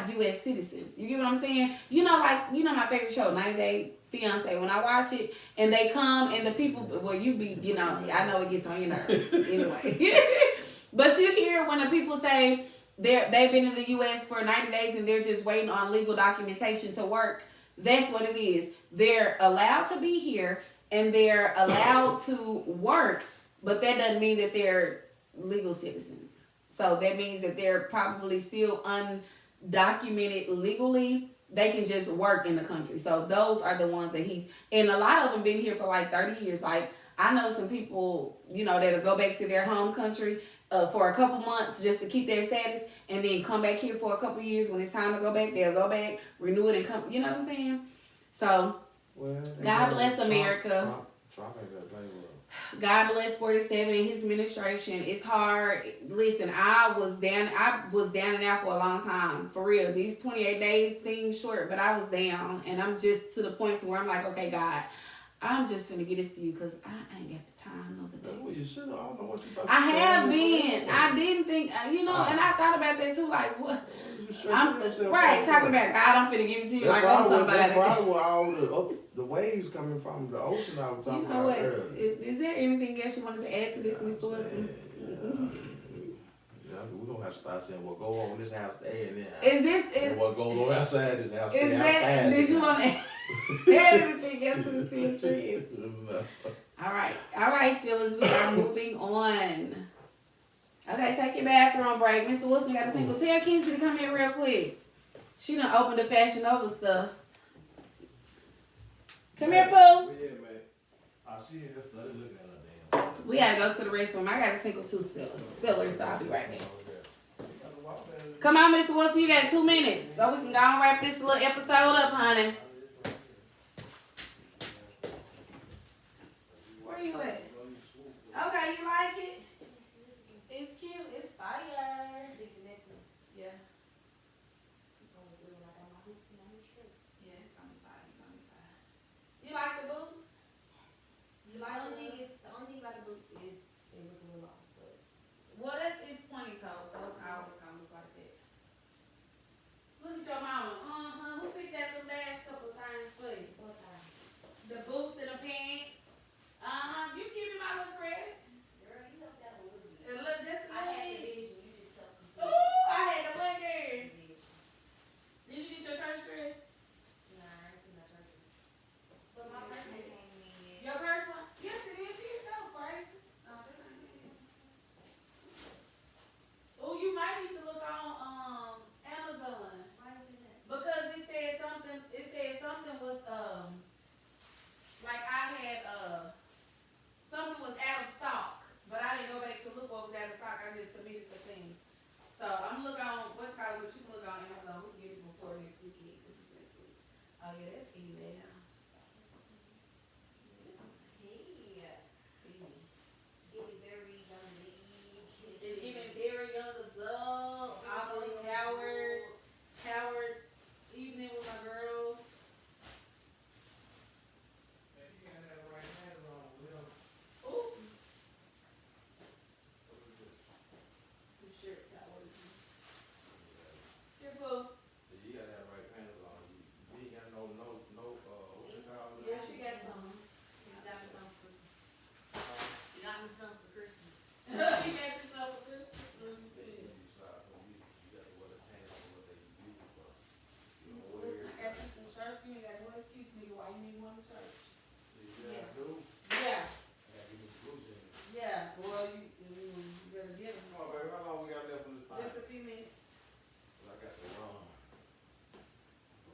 U.S. citizens. You get what I'm saying? You know my favorite show, 90 Day Fiance. When I watch it and they come and the people, well, I know it gets on your nerves anyway. But you hear when the people say they've been in the U.S. for 90 days and they're just waiting on legal documentation to work. That's what it is. They're allowed to be here and they're allowed to work. But that doesn't mean that they're legal citizens. So that means that they're probably still undocumented legally. They can just work in the country. So those are the ones that and a lot of them been here for like 30 years. Like I know some people, that'll go back to their home country for a couple months just to keep their status and then come back here for a couple years. When it's time to go back, they'll go back, renew it and come, you know what I'm saying? So God bless America. Trump ain't gonna play with. God bless 47 and his administration. It's hard. Listen, I was down and out for a long time. For real. These 28 days seem short, but I was down. And I'm just to the point to where I'm like, okay, God, I'm just finna get this to you because I ain't got the time of the day. Well, you should have. I don't know what you thought. I have been. I didn't think, and I thought about that too. Like, what? right, talking about God, I'm finna give it to you like I'm somebody. That's probably where all the waves coming from, the ocean I was talking about earlier. Is there anything else you wanted to add to this, Mr. Wilson? Yeah, we're going to have to start saying what go on in this house, stay in there. And what goes on outside this house, stay outside. Did you want to add anything else to the steel trees? No. All right, fellas, we are moving on. Okay, take your bathroom break. Mr. Wilson got a single. Tell Kinsey to come here real quick. She done opened the Fashion Nova stuff. Come here, Pooh. Yeah, man. She ain't just started looking at her damn. We gotta go to the restroom. I got a single two spillers, so I'll be right back. Come on, Mr. Wilson, you got 2 minutes. So we can go and wrap this little episode up, honey. Where you at? Okay, you like it? It's cute. It's fire. Yeah. Yes, I'm fine. You like the boots? You like the only thing about the boots is they look a little off, but well, it's pointy toes, so it's always gonna look like that. Look at your mama. Who picked that the last couple times for you? What time? The boots and the pants. You give me my little credit. Girl, you helped out a little bit. A little, just a little bit. I had the vision. You just helped complete. Ooh, I had the one girl. Did you get your church dress? Nah, I didn't see my church dress. But my first one came in yet. Your first one? Yes, it is. Here you go, crazy. Oh, you might need to look on Amazon. Why is it that? Because it said something was like I had something was out of stock, but I didn't go back to look what was out of stock. I just submitted the thing. So I'm looking on but you can look on Amazon. We can get it before next weekend. This is next week. Oh yeah, that's email. It's giving very young adult, almost Howard evening with my girls. Man, you gotta have the right hands on, Will. Ooh. What is this? The shirt I ordered you. Here, Pooh. So you gotta have the right hands on. You ain't got no, what you call it? Yeah, she got some. You got me some for Christmas. You got me some for Christmas. You got yourself a Christmas. You got to wear the pants for what they use it for. You don't Listen, wear I got you some shirts. You ain't got no excuse, nigga, why you need one to church. Yeah, I do. Yeah. I gotta give me some blue jeans. Yeah. Well, you better get them. Come on, baby. How long we got left on this time? Just a few minutes. I got the wrong.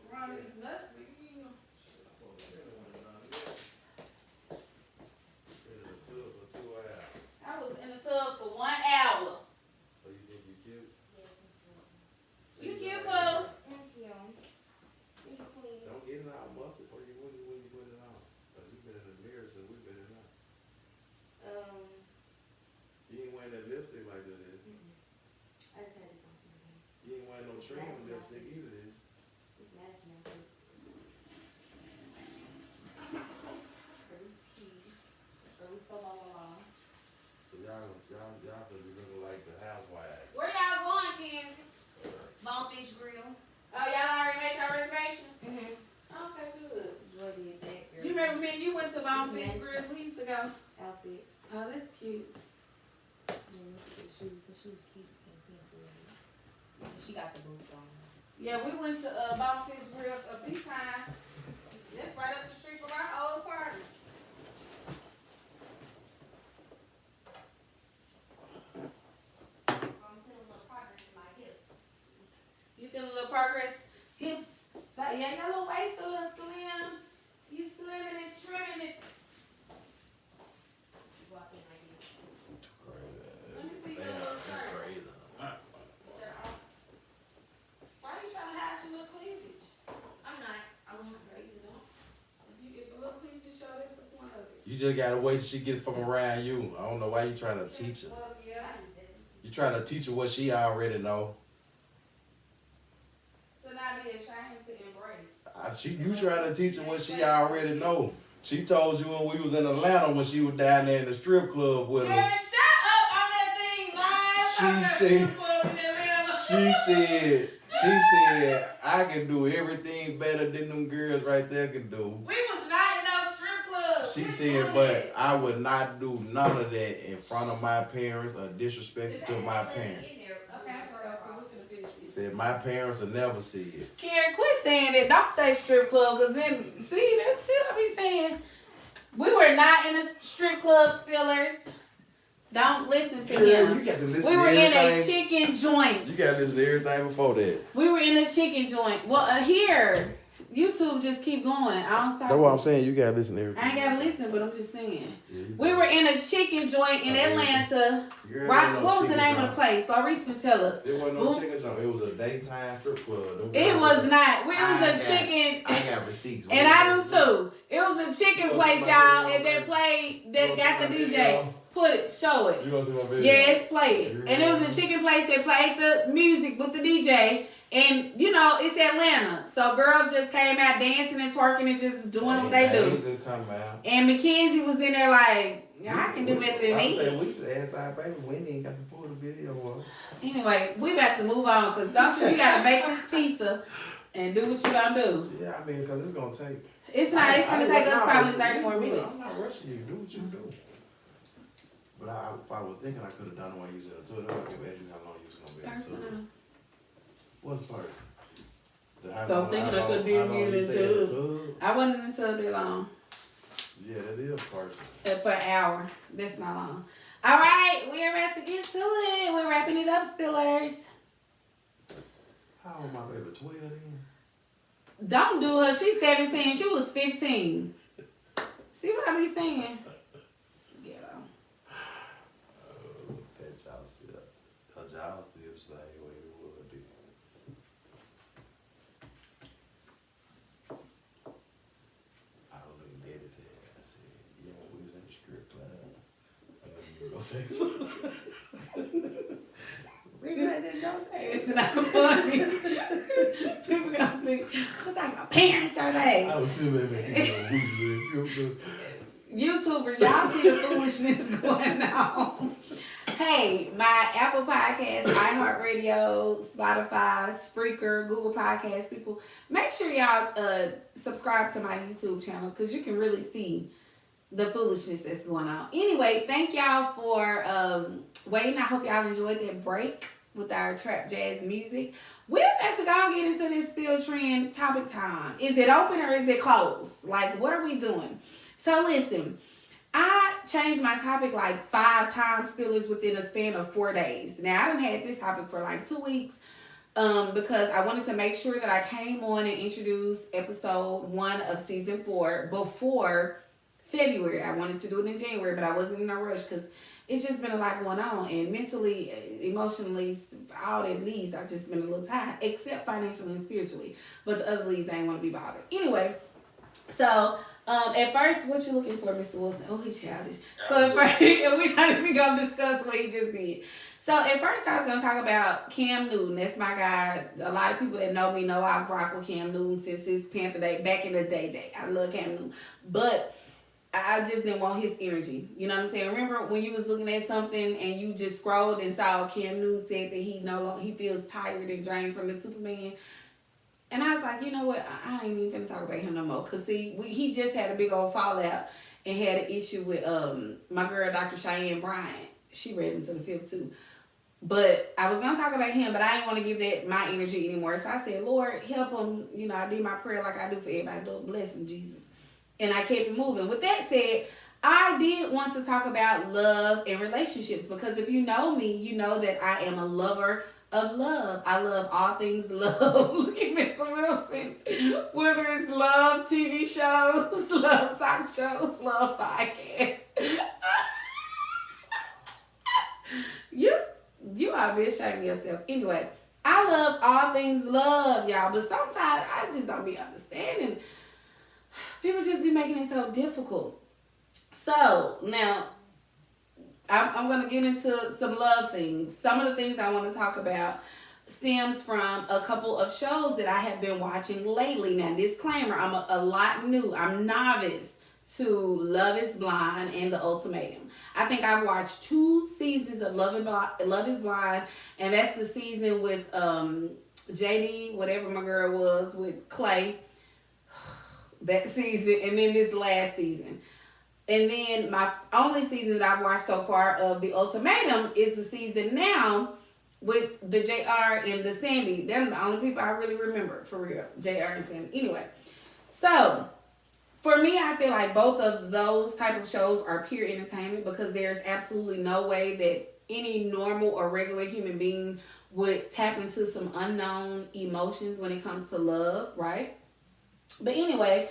Run these nuts, nigga. You know. Shit, I thought I really wanted to run it. Been in the tub for 2 hours. I was in the tub for 1 hour. So you think you cute? Yes, it's You cute, Pooh. Thank you. Thank you, Queen. Don't get it all busted for you when you put it on. Cause you've been in the mirror since we've been in there. You ain't wearing that lipstick like that, is you? I just had this on for me. You ain't wearing no trim lipstick either, is you? This medicine I put. At least so long. So y'all could be looking like the housewives. Where y'all going, Kenzie? Bonefish grill. Oh, y'all already made your reservations? Mm-hmm. Okay, good. Joy did that. Girl. You remember me? You went to Bonefish Grills. We used to go. Outfit. Oh, that's cute. And the shoes. Her shoes cute. Can't see them for her. She got the boots on. Yeah, we went to Bonefish Grills a few times. That's right up the street from our old apartment. I'm feeling a little progress in my hips. You feeling a little progress? Hips. Like, yeah, your little waist still slim. You slimming and trimming it. Walking like this. Let me see your little shirt. Shirt off. Why are you trying to hide your little cleavage? I'm not. I want to break this. If a little cleavage show, that's the point of it. You just gotta wait till she get it from around you. I don't know why you trying to teach her. Well, yeah. You trying to teach her what she already know. To not be ashamed to embrace. You trying to teach her what she already know. She told you when we was in Atlanta when she was down there in the strip club with Girl, her. shut up on that thing, live. She said- Strip club in Atlanta. She She said, I can do everything better than them girls right there can do. We was not in no strip club. She said, but I would not do none of that in front of my parents or disrespect to my parents. Said my parents will never see it. Karen, quit saying that. Don't say strip club, because then, see what I be saying? We were not in a strip club, Spillers. Don't listen to him. You got to listen We to were in everything. a chicken joint. You got to listen to everything before that. We were in a chicken joint. Well, here, YouTube just keep going. I don't stop. That's what I'm saying. You got to listen to everything. I ain't gotta listen, but I'm just saying. Yeah, We were in a chicken joint in Atlanta. Girl, Right? no What was the name chicken of the place? Laurice can tell us. It wasn't no chicken joint. It was a daytime strip club. It was not. It was a chicken. I got receipts. And I do too. It was a chicken place, y'all, and they played. That got the DJ. Put it. Show it. You gonna see my video? Yes, play it. And it was a chicken place that played the music with the DJ. And, you know, it's Atlanta. So girls just came out dancing and twerking and just doing what they do. And Mackenzie was in there like, I can do better than me. We just asked our baby. We ain't got to pull the video up. Anyway, we about to move on because don't you got to make this pizza and do what you gonna do. Yeah, I mean, because it's going to take. It's not. It's going to take us probably 30 more minutes. I'm not rushing you. Do what you do. But if I was thinking I could have done it while you was in the toilet, I could have asked you how long you was going to be in the toilet. Personal. What's part? Don't think I could be in the tub. I wasn't in the tub that long. Yeah, that is personal. For an hour. That's not long. All right, we're about to get to it. We're wrapping it up, Spillers. How old my baby? 12 then? Don't do her. She's 17. She was 15. See what I be saying? Get on. Oh, that y'all still. Cause y'all still the same way it would be. I was looking dead at that. I said, yeah, when we was in the strip club. I know you were gonna say something. It's not funny. People gonna think, what type of parents are they? I was still making YouTubers, y'all see the foolishness going on. Hey, my Apple Podcasts, iHeartRadio, Spotify, Spreaker, Google Podcasts, people, make sure y'all subscribe to my YouTube channel because you can really see the foolishness that's going on. Anyway, thank y'all for waiting. I hope y'all enjoyed that break with our trap jazz music. We're about to go and get into this spill trend topic time. Is it open or is it closed? Like, what are we doing? So listen, I changed my topic like 5 times, Spillers, within a span of 4 days. Now, I done had this topic for like 2 weeks because I wanted to make sure that I came on and introduced episode 1 of season 4 before February. I wanted to do it in January, but I wasn't in a rush because it's just been a lot going on. And mentally, emotionally, all that leads, I've just been a little tired, except financially and spiritually. But the other leads, I ain't want to be bothered. Anyway, so at first, what you looking for, Mr. Wilson? Oh, he's childish. So at first, we're not even going to discuss what he just did. So at first, I was going to talk about Cam Newton. That's my guy. A lot of people that know me know I've rocked with Cam Newton since his Panther Day, back in the day. I love Cam Newton. But I just didn't want his energy. You know what I'm saying? Remember when you was looking at something and you just scrolled and saw Cam Newton said that he feels tired and drained from the Superman? And I was like, you know what? I ain't even finna talk about him no more. Because, see, he just had a big old fallout and had an issue with my girl, Dr. Cheyenne Bryant. She read into the 5th, too. But I was going to talk about him, but I didn't want to give that my energy anymore. So I said, Lord, help him. You know, I did my prayer like I do for everybody. Lord, bless him, Jesus. And I kept it moving. With that said, I did want to talk about love and relationships. Because if you know me, you know that I am a lover of love. I love all things love. Look at Mr. Wilson. Whether it's love TV shows, love talk shows, love podcasts. You ought to be ashamed of yourself. Anyway, I love all things love, y'all. But sometimes I just don't be understanding. People just be making it so difficult. So, now, I'm going to get into some love things. Some of the things I want to talk about stems from a couple of shows that I have been watching lately. Now, disclaimer, I'm a lot new. I'm novice to Love is Blind and The Ultimatum. I think I've watched 2 seasons of Love is Blind, and that's the season with JD, whatever my girl was with Clay that season, and then this last season. And then my only season that I've watched so far of The Ultimatum is the season now with the JR and the Sandy. They're the only people I really remember, for real. JR and Sandy. Anyway, so for me, I feel like both of those type of shows are pure entertainment because there's absolutely no way that any normal or regular human being would tap into some unknown emotions when it comes to love, right? But anyway,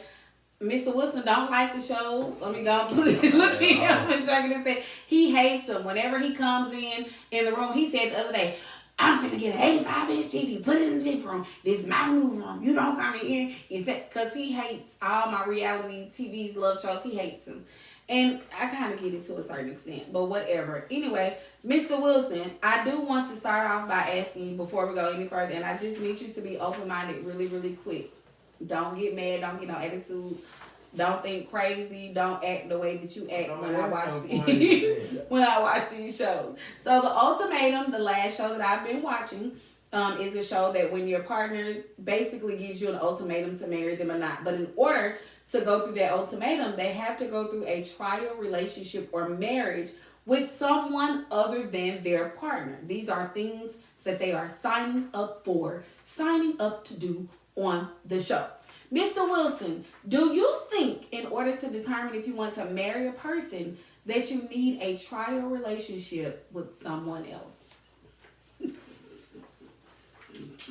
Mr. Wilson don't like the shows. Let me go look at him and shaking his head. He hates them. Whenever he comes in the room, he said the other day, I'm finna get an 85-inch TV, put it in the living room. This is my movie room. You don't come in here. Because he hates all my reality TVs, love shows. He hates them. And I kind of get it to a certain extent, but whatever. Anyway, Mr. Wilson, I do want to start off by asking you before we go any further, and I just need you to be open-minded really, really quick. Don't get mad. Don't get no attitude. Don't think crazy. Don't act the way that you act when I watch these shows. So The Ultimatum, the last show that I've been watching, is a show that when your partner basically gives you an ultimatum to marry them or not. But in order to go through that ultimatum, they have to go through a trial relationship or marriage with someone other than their partner. These are things that they are signing up for, signing up to do on the show. Mr. Wilson, do you think in order to determine if you want to marry a person that you need a trial relationship with someone else?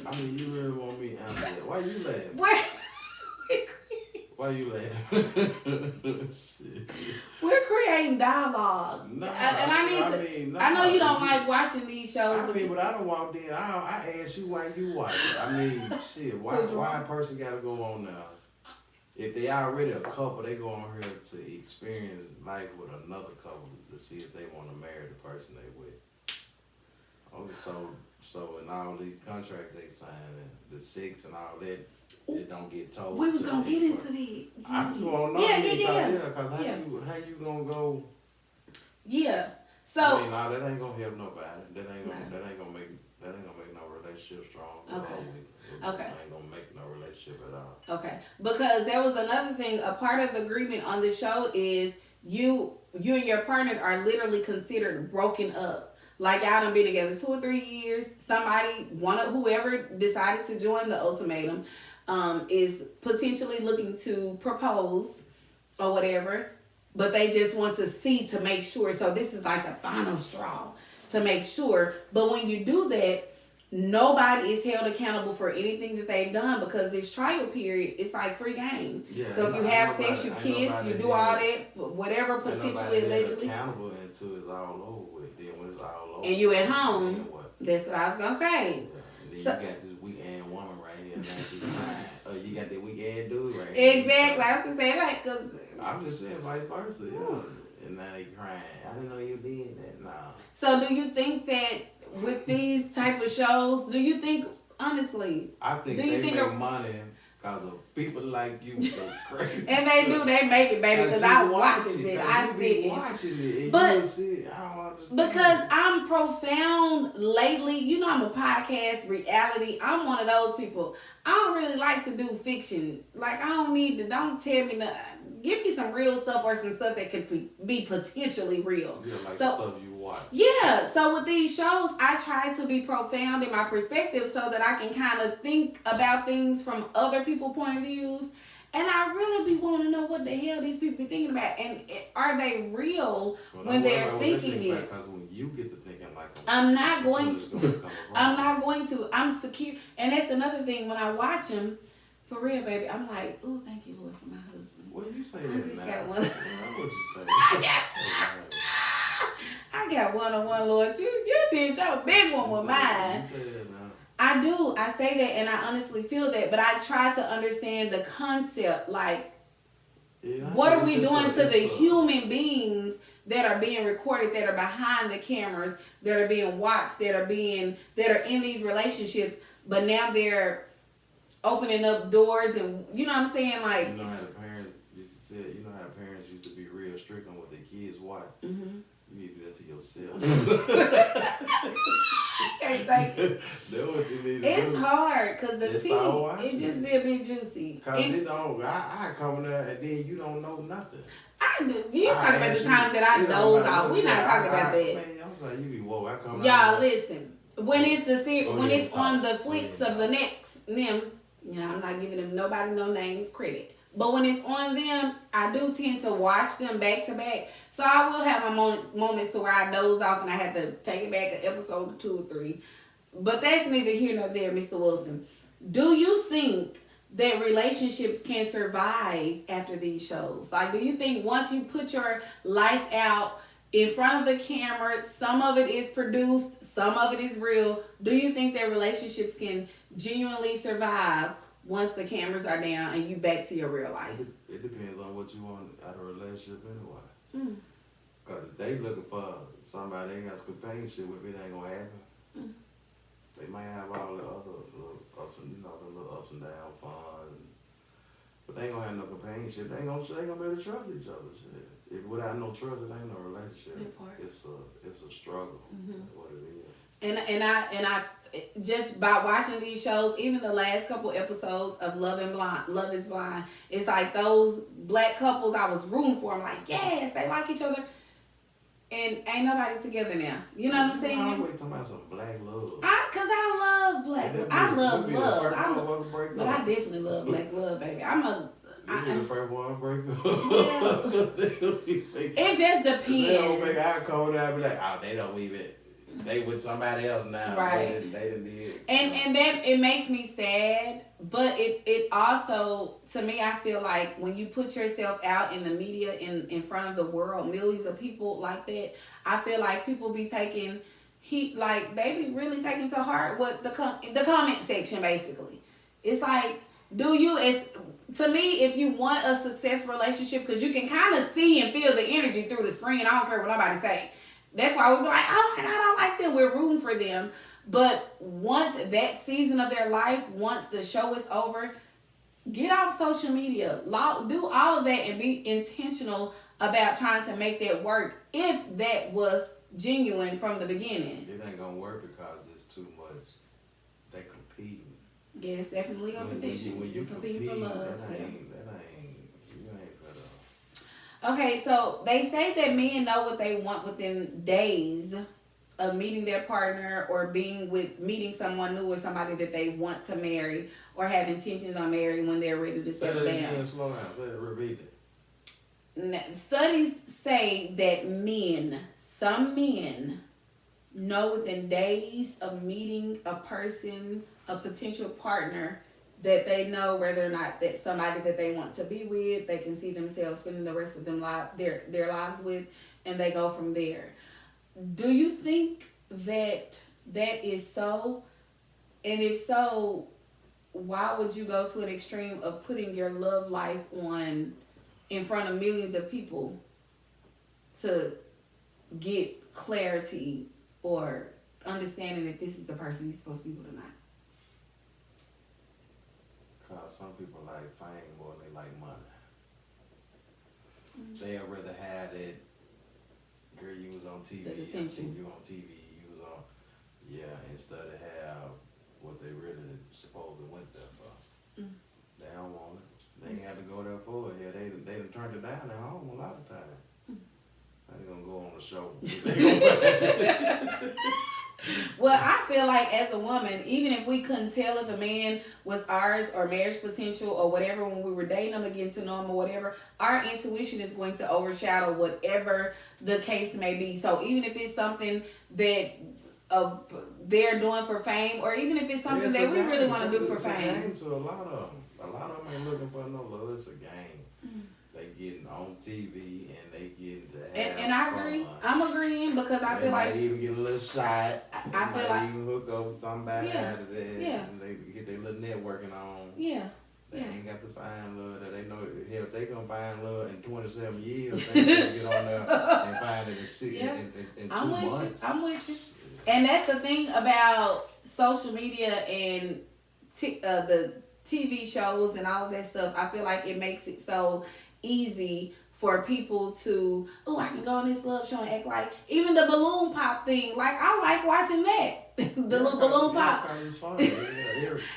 I mean, you really want me to answer that? Why you laughing? Where? Why you laughing? Shit. We're creating dialogue. No, I know you don't like watching these shows. But I don't walk in. I ask you why you watch it. I mean, shit. Why a person got to go on now? If they already a couple, they go on here to experience life with another couple to see if they want to marry the person they with. Okay, so in all these contracts they sign, and the sex and all that, it don't get told. We was gonna get into that. I just want to know. Because how you gonna go? Yeah. So. I mean, nah, that ain't gonna help nobody. That ain't gonna make no relationship strong. Okay. Okay. That ain't gonna make no relationship at all. Okay. Because there was another thing. A part of the agreement on the show is you and your partner are literally considered broken up. Like y'all done been together 2 or 3 years. Whoever decided to join the ultimatum is potentially looking to propose or whatever, but they just want to see to make sure. So this is like the final straw to make sure. But when you do that, nobody is held accountable for anything that they've done because this trial period is like free game. Yeah, so if you have sex, you kiss, you do all that, whatever potentially allegedly. Accountable until it's all over with. Then when it's all over, and you at home. That's what I was gonna say. Yeah, then you got this weak-ass woman right here. Now she's crying. You got that weak-ass dude right here. Exactly. I was gonna say like, cause I'm just saying vice versa. Yeah. And now they crying. I didn't know you did that. Nah. So do you think that with these type of shows, do you think honestly? I think they make money because of people like you so crazy. And they do. They make it, baby. Because I watch it. I see it. But you see it. I don't understand. Because I'm profound lately. You know, I'm a podcast reality. I'm one of those people. I don't really like to do fiction. Like, I don't need to, don't tell me nothing. Give me some real stuff or some stuff that could be potentially real. Yeah, like the stuff you watch. Yeah, so with these shows, I try to be profound in my perspective so that I can kind of think about things from other people's point of views. And I really be wanting to know what the hell these people be thinking about. And are they real when they're thinking it? Because when you get to thinking like I'm not going to. I'm secure. And that's another thing. When I watch them, for real, baby, I'm like, oh, thank you, Lord, for my husband. Well, you say that now. Got one. I got one-on-one, Lord. You did your big one with mine. I do. I say that and I honestly feel that. But I try to understand the concept. Like, what are we doing to the human beings that are being recorded, that are behind the cameras, that are being watched, that are in these relationships, but now they're opening up doors and, you know what I'm saying? Like, you know how the parents used to be real strict on what their kids watch? Mm-hmm. You need to do that to yourself. can't take it. That's what you need to It's do. hard because the Just tea, start watching it just it. be a bit juicy. Cause it don't, I come in there and then you don't know nothing. I do. You I talking about ask the you, times that I it don't doze matter off. what We're it not is. talking about that. Man, I'm like, you be woke. I come Y'all out there. listen. When it's the Go when ahead it's and on talk. the Go flicks ahead of and the next them, you know, I'm not giving them nobody no names credit. But when it's on them, I do tend to watch them back to back. So I will have my moments to where I doze off and I have to take it back an episode or 2 or 3. But that's neither here nor there, Mr. Wilson. Do you think that relationships can survive after these shows? Like, do you think once you put your life out in front of the camera, some of it is produced, some of it is real, do you think that relationships can genuinely survive once the cameras are down and you back to your real life? It depends on what you want out of a relationship anyway. Mm. Cause if they looking for somebody they got some companionship with, it ain't gonna happen. Mm. They might have all the other little ups and the little ups and downs, fun, but they ain't gonna have no companionship. They ain't gonna be able to trust each other. Shit. If without no trust, it ain't no relationship. Good part. It's a struggle. Mhm. That's what it is. And I just by watching these shows, even the last couple episodes of Love is Blind, it's like those black couples I was rooting for. I'm like, yes, they like each other, and ain't nobody together now. You know what I'm saying? I'm always talking about some black love. Cause I love black. I love love. But I definitely love black love, baby. You be the first one to break up. It just depends. They don't make eye contact. I be like, oh, they don't even. They with somebody else now. Right. They done did. And that it makes me sad, but it also, to me, I feel like when you put yourself out in the media in front of the world, millions of people like that, I feel like people be taking like they be really taking to heart what the comment section basically. It's like, to me, if you want a successful relationship, because you can kind of see and feel the energy through the screen. I don't care what nobody say. That's why we be like, oh my God, I like them. We're rooting for them. But once that season of their life, once the show is over, get off social media. Do all of that and be intentional about trying to make that work if that was genuine from the beginning. It ain't gonna work because it's too much. They competing. Yeah, it's definitely competition. When you competing for love. that ain't you ain't better. Okay, so they say that men know what they want within days of meeting their partner or meeting someone new or somebody that they want to marry or have intentions on marrying when they're ready to settle down. Again, slow down. Say it, repeat it. Studies say that some men know within days of meeting a person, a potential partner, that they know whether or not that's somebody that they want to be with, they can see themselves spending the rest of their lives with, and they go from there. Do you think that is so? And if so, why would you go to an extreme of putting your love life in front of millions of people to get clarity or understanding if this is the person you're supposed to be with or not? Cause some people like fame more than they like money. They'd rather have that, girl, you was on TV, I seen you on TV, you was on, instead of have what they really supposed to went there for. They don't want it. They ain't have to go there for it. Yeah, they done turned it down at home a lot of times. They gonna go on the show. Well, I feel like as a woman, even if we couldn't tell if a man was ours or marriage potential or whatever when we were dating them, getting to know him or whatever, our intuition is going to overshadow whatever the case may be. So even if it's something that they're doing for fame, or even if it's something that we really want to do for fame. It's a game to a lot of them. A lot of them ain't looking for no love. It's a game. They getting on TV and they getting to have and I fun. agree. I'm agreeing because I feel like they might even get a little shot. I feel like even hook up with somebody out of that. Yeah. And they get their little networking on. Yeah. They ain't got to find love that they know. Hell, if they gonna find love in 27 years, they can get on there and find it in 2 months. I'm with you. And that's the thing about social media and the TV shows and all of that stuff. I feel like it makes it so easy for people to, oh, I can go on this love show and act like, even the balloon pop thing, like, I like watching that. The little balloon pop. It's funny.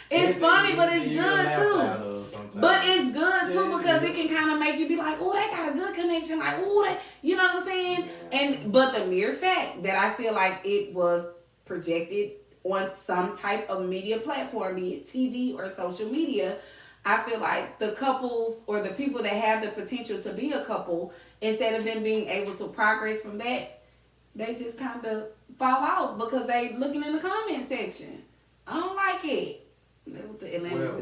It's funny, but it's good too. But it's good too because it can kind of make you be like, oh, they got a good connection. Like, oh, that, you know what I'm saying? Yeah. But the mere fact that I feel like it was projected on some type of media platform, be it TV or social media, I feel like the couples or the people that have the potential to be a couple, instead of them being able to progress from that, they just kind of fall out because they looking in the comment section. I don't like it. Anybody that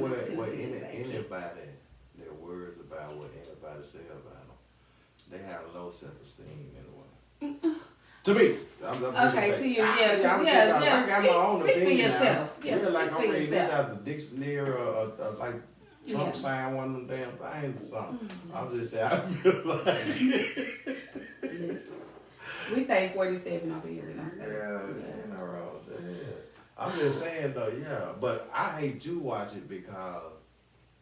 worries about what anybody say about them, they have low self-esteem anyway. To me, I'm okay, just to you, I got my own speak opinion for yourself. now. Yeah, like I'm for reading this yourself. out the dictionary or like Trump signed one of them damn things or something. I'm just saying, I feel like. Listen, we say 47 over here. Ain't no wrong with that. I'm just saying though, but I hate you watch it because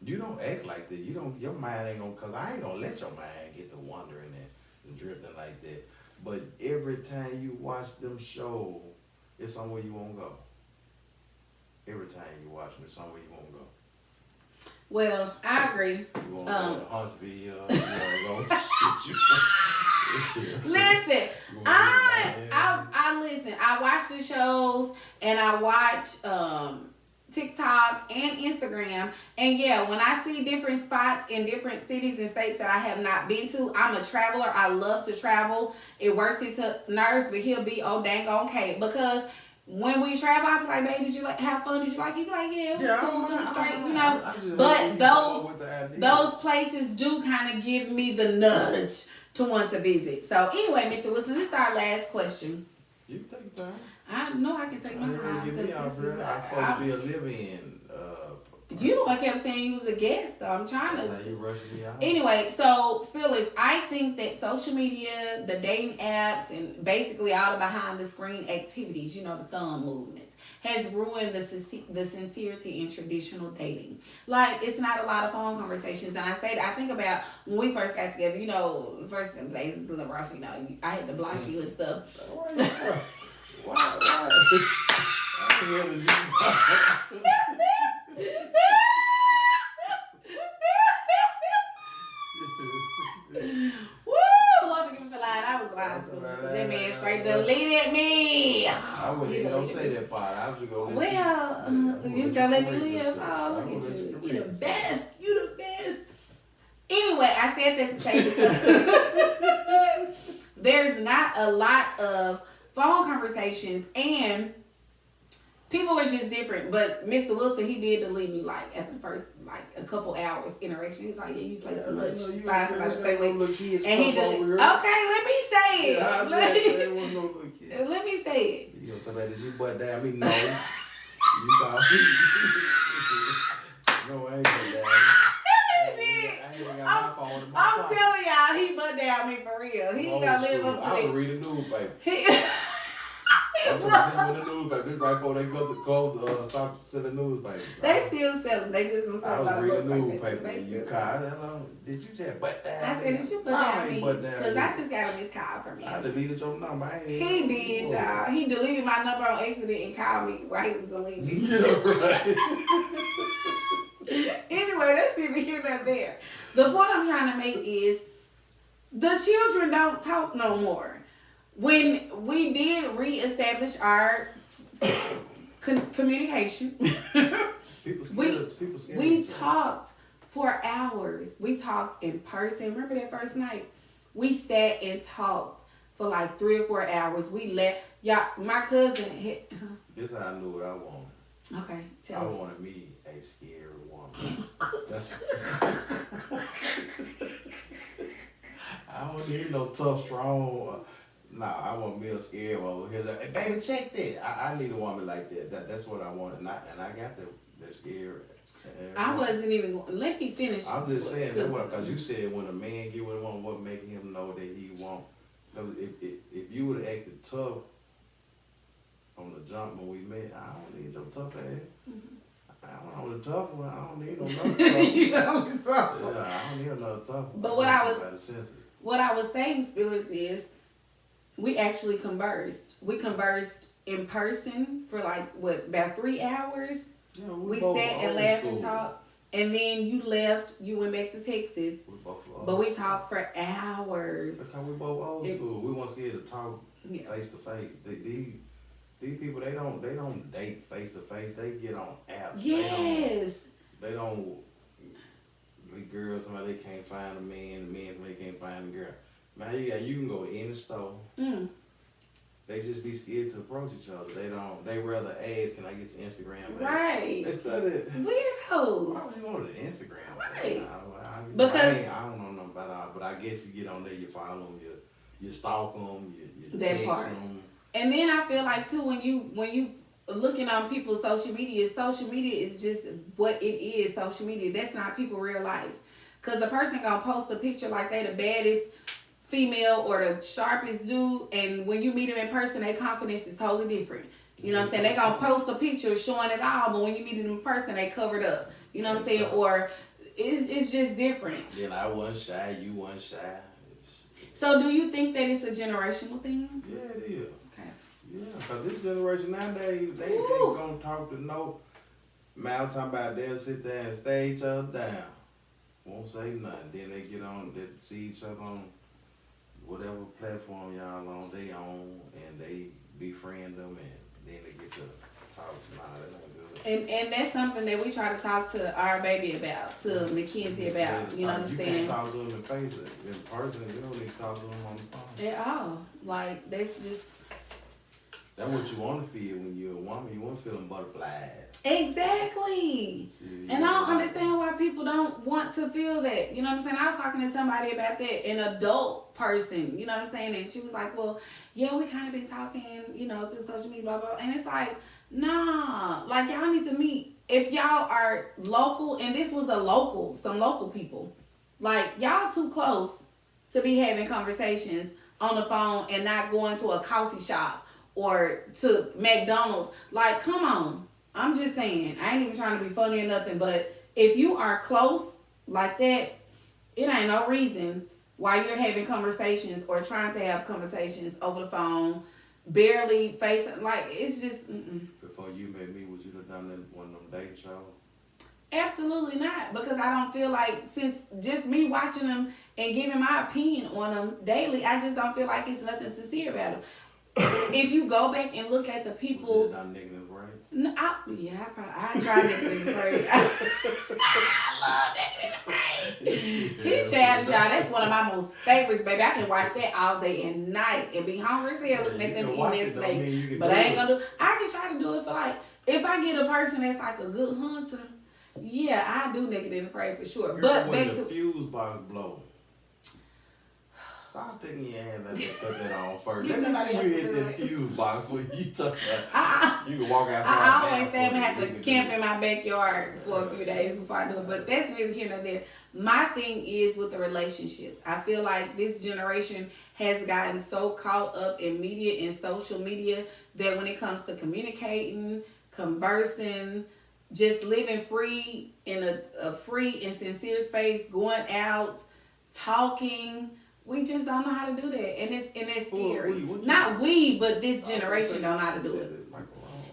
you don't act like that. You don't. Your mind ain't gonna. Cause I ain't gonna let your mind get to wandering and drifting like that. But every time you watch them shows, it's somewhere you won't go. Every time you watch them, it's somewhere you won't go. Well, I agree. You won't go to Huntsville. You won't go shit. Listen, I listen. I watch the shows and I watch TikTok and Instagram. And yeah, when I see different spots in different cities and states that I have not been to, I'm a traveler. I love to travel. It works his nerves, but he'll be dang okay. Because when we travel, I'll be like, babe, did you have fun? Did you like it? He'd be like, yeah, it was cool. It was great, you know. But those places do kind of give me the nudge to want to visit. So anyway, Mr. Wilson, this is our last question. You can take your time. I know I can take my time because I'm supposed to be a live-in. You know, I kept saying you was a guest, so I'm trying to. You rushing me out. Anyway, so Spillers, I think that social media, the dating apps, and basically all the behind the screen activities, you know, the thumb movements, has ruined the sincerity in traditional dating. Like, it's not a lot of phone conversations. And I think about when we first got together, you know, the first days is a little rough, you know, I had to block you and stuff. Why? How the hell is you? Woo! Lord forgive me for lying. I was lying. That man straight deleted me. I wouldn't even gonna say that part. I was just gonna let you just gonna let me live. Oh, look at you. You the best. You the best. Anyway, I said that to say because there's not a lot of phone conversations and people are just different. But Mr. Wilson, he did delete me like at the first a couple hours interaction. He's like, yeah, you play too much. Find somebody to stay with. And he deleted. Okay, let me say it. Let me say it. You gonna tell me that you butt down me? No. You thought no, I ain't butt down. I'm telling y'all, he butt down me for real. He ain't gonna live up to it. I was reading the newspaper. I'm talking this newspaper. This right before they stop selling newspapers. They still sell them. They just don't sell I was reading the newspaper. You called. Did you just butt down? I said, did you butt down me? Because I just got a missed call from him. I deleted your number. He did, y'all. He deleted my number on accident and called me while he was deleting me. Anyway, that's neither here nor there. The point I'm trying to make is the children don't talk no more. When we did reestablish our communication, we talked for hours. We talked in person. Remember that first night? We sat and talked for like 3 or 4 hours. We let y'all. My cousin hit. This is how I knew what I wanted. Okay, tell us. I wanted me a scary woman. That's. I don't need no tough, strong. Nah, I want me a scared one. Here's like, hey, baby, check that. I need a woman like that. That's what I wanted. And I got the scary. I wasn't even going. Let me finish. I'm just saying that because you said when a man get with a woman, what making him know that he won't. Because if you would have acted tough on the jump when we met, I don't need your tough ass. Mm-hmm. I'm the tough one. I don't need no tough. You know, tough. Yeah, I don't need another tough one. But what what I was saying, Spillers, is we actually conversed. We conversed in person for like what, about 3 hours. Yeah, We both sat and old laughed school. and talked. And then you left. You went back to Texas. We both old But we school. talked for hours. Because we both old school. We want scared to talk Yeah. face to face. These people, they don't date face to face. They get on apps. Yes. They don't. The girls, somebody they can't find a man. The men, they can't find a girl. Man, you can go in the store. Mm. They just be scared to approach each other. They rather ask, can I get your Instagram? Right. They studied. Weirdos. Why would you want an Instagram? Right. Because I don't know nothing about it, but I guess you get on there, you follow them, you stalk them, you That text part. them. And then I feel like too, when you looking on people's social media is just what it is. Social media, that's not people real life. Cause a person gonna post a picture like they the baddest female or the sharpest dude, and when you meet them in person, their confidence is totally different. You know what I'm saying? They gonna post a picture showing it all, but when you meet them in person, they covered up. You know what I'm saying? Or it's just different. Then I wasn't shy, you wasn't shy. So do you think that it's a generational thing? Yeah, it is. Okay. Yeah, because this generation nowadays, they gonna talk to no. Man, I'm talking about they'll sit there and stay each other down. Won't say nothing. Then they get on, they see each other on whatever platform y'all on, they own, and they befriend them, and then they get to talk. Nah, that ain't good. And that's something that we try to talk to our baby about, to Mackenzie about. You know what I'm saying? You can't talk to them in person. You don't need to talk to them on the phone. At all. Like, that's just... That's what you want to feel when you're a woman. You want to feel them butterflies. Exactly. And I don't understand why people don't want to feel that. You know what I'm saying? I was talking to somebody about that, an adult person. You know what I'm saying? And she was like, well, yeah, we kind of been talking, you know, through social media, blah, blah. And it's like, nah. Like, y'all need to meet. If y'all are local, and this was some local people. Like, y'all too close to be having conversations on the phone and not going to a coffee shop or to McDonald's. Like, come on. I'm just saying. I ain't even trying to be funny or nothing, but if you are close like that, it ain't no reason why you're having conversations or trying to have conversations over the phone, barely facing, like, it's just, Before you met me, would you have done that one of them dating shows? Absolutely not, because I don't feel like, since just me watching them and giving my opinion on them daily, I just don't feel like it's nothing sincere about them. If you go back and look at the people, Was it not negative, right? No, I tried Negative and Afraid. I love Negative and Afraid. He childish, y'all. That's one of my most favorites, baby. I can watch that all day and night and be hungry as hell looking at them eating this thing. But I ain't gonna do. I can try to do it for like, if I get a person that's like a good hunter, yeah, I do Negative and Afraid for sure. But when back the to fuse box blow. Stop taking your hand and put that on first. Get Let me somebody see you else to hit do that it. fuse box when you talk about. You can walk outside. I always say I'm gonna have You to can camp do in my backyard for a few days before I do it. But that's neither here nor there. My thing is with the relationships. I feel like this generation has gotten so caught up in media and social media that when it comes to communicating, conversing, just living free in a free and sincere space, going out, talking, we just don't know how to do that, and it's scary. Not we, but this generation don't know how to do it.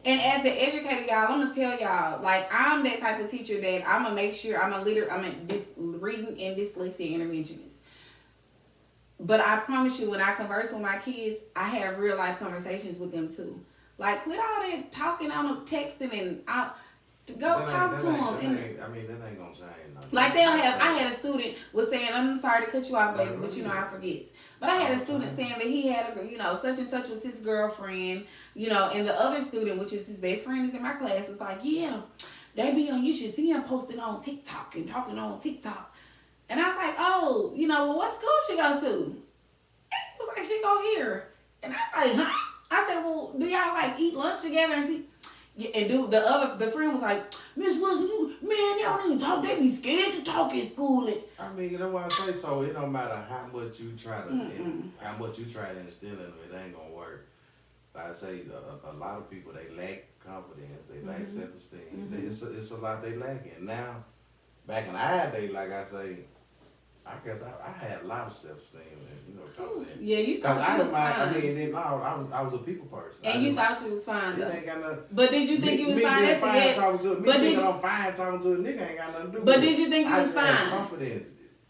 And as an educator, y'all, I'm gonna tell y'all, like, I'm that type of teacher that I'm gonna make sure I'm a reading and dyslexia interventionist. But I promise you, when I converse with my kids, I have real life conversations with them too. Like, quit all that talking on them, texting, and go talk to them. I mean, that ain't gonna change nothing. Like, I had a student was saying, I'm sorry to cut you off, baby, but you know I forget. But I had a student saying that he had such and such was his girlfriend, and the other student, which is his best friend, is in my class, was like, yeah, you should see him posting on TikTok and talking on TikTok. And I was like, oh, well, what school she go to? And he was like, she go here. And I was like, huh? I said, well, do y'all like eat lunch together and see? Yeah, and dude, the friend was like, Miss Wilson, man, they don't even talk. They be scared to talk at school. I mean, that's why I say so. It don't matter how much you try to instill in them, it ain't gonna work. I say a lot of people, they lack confidence, they lack self-esteem. It's a lot they lacking. Now, back in our day, like I say, I guess I had a lot of self-esteem, and coming in. Yeah, you Cause thought you was fine. I mean, then no, I was a people person. And you thought you was fine, It though. ain't got nothing. But did you think you was fine? Being fine That's talking to me. But did Thinking you? I'm fine talking to a nigga ain't got nothing to do with it. But did you think you I was just had fine? confidence.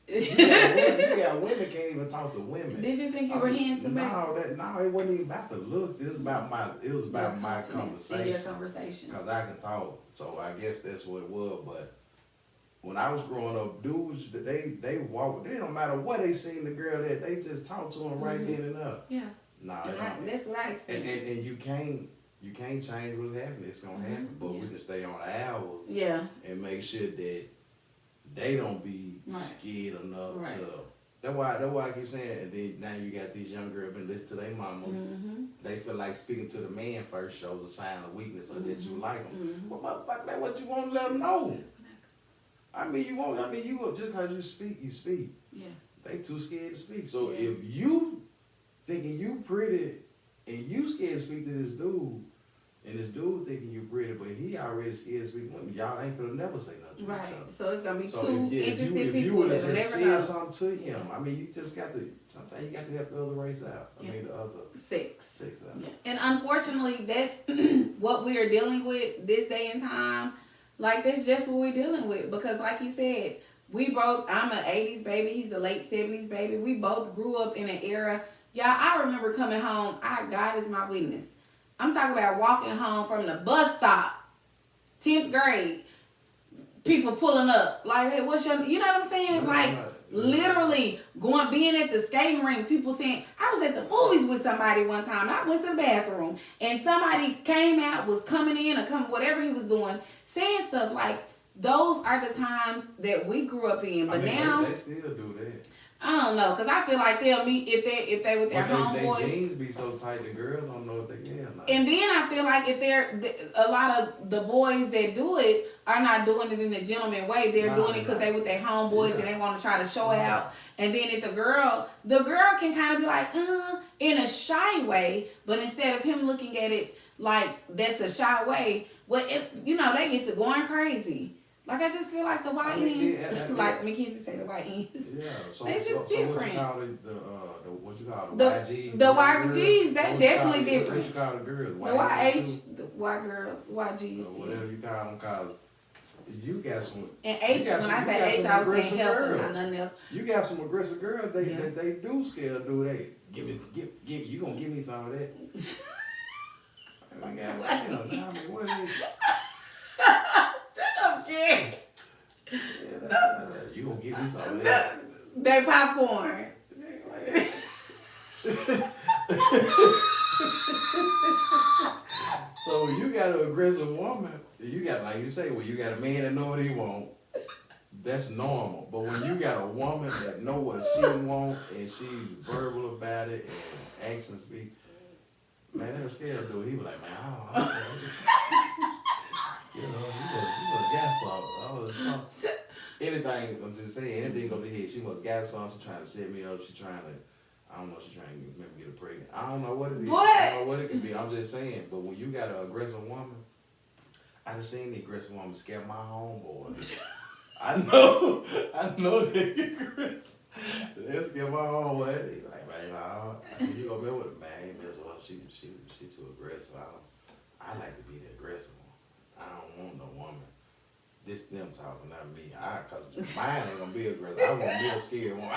You got women can't even talk to women. Did you think you were handsome? No, it wasn't even about the looks. It was about my conversation. Your conversation. Cause I can talk, so I guess that's what it was. But when I was growing up, dudes they walk. They don't matter what they seen the girl that they just talk to them right then and there. Yeah. Nah, That's what I experienced. and you can't change what's happening. It's gonna happen, but we can stay on the hour. Yeah. And make sure that they don't be scared enough to. That's why I keep saying. And then now you got these young girls been listening to their mama. They feel like speaking to the man first shows a sign of weakness or that you like them. Well, motherfucker, that's what you want to let them know. I mean, you just because you speak, you speak. Yeah. They too scared to speak. So if you thinking you pretty and you scared to speak to this dude, and this dude thinking you pretty, but he already scared to speak to women, y'all ain't gonna never say nothing to each other. So it's gonna be So two interested if you people would that have will just never know. said something to him, I mean, you just got to. Sometimes you got to help the other race out. I mean, the other six out. Yeah. And unfortunately, that's what we are dealing with this day and time. Like, that's just what we're dealing with. Because like you said, I'm an 80s baby. He's a late 70s baby. We both grew up in an era. Y'all, I remember coming home. God is my witness. I'm talking about walking home from the bus stop, 10th grade. People pulling up. Like, hey, what's your... You know what I'm saying? Literally being at the skating rink, people saying, I was at the movies with somebody one time. I went to the bathroom and somebody came out, was coming in or whatever he was doing, saying stuff like, those are the times that we grew up in. But now they still do that. I don't know, cause I feel like they'll meet if they with their homeboys. Their jeans be so tight, the girls don't know what they can or not. And then I feel like if a lot of the boys that do it are not doing it in a gentleman way. They're doing it because they with their homeboys and they want to try to show out. And then if the girl can kind of be like, in a shy way, but instead of him looking at it like that's a shy way, they get to going crazy. Like, I just feel like the YNs, like Mackenzie said, the YNs. Yeah, so they just different. So what you call the YGs? The YGs, that definitely different. What you call the girls? The Y girls, YGs. Whatever you call them, cause you got some. And H, when I say H, I was saying healthy, not nothing else. You got some aggressive girls. They do scare do they? Give me. You gonna give me some of that? I mean, what is it? Yeah. You gonna give me some of that? They popcorn. So you got an aggressive woman. You got, like you say, you got a man that know what he want. That's normal. But when you got a woman that know what she want and she's verbal about it and action speak, man, that'll scare dude. He was like, man, I don't know. She was gas off. Anything, I'm just saying, anything over here, she must gas off. She trying to set me up. She trying to, I don't know, she trying to maybe get her pregnant. I don't know what it is. What? I don't know what it could be. I'm just saying. But when you got an aggressive woman, I done seen the aggressive woman scare my homeboy. I know they aggressive. They scare my homeboy. They like, man, I said, you gonna be with a man? Well, she too aggressive. I like to be the aggressive one. I don't want no woman. This them talking, not me. Cause mine ain't gonna be aggressive. I won't be a scared one.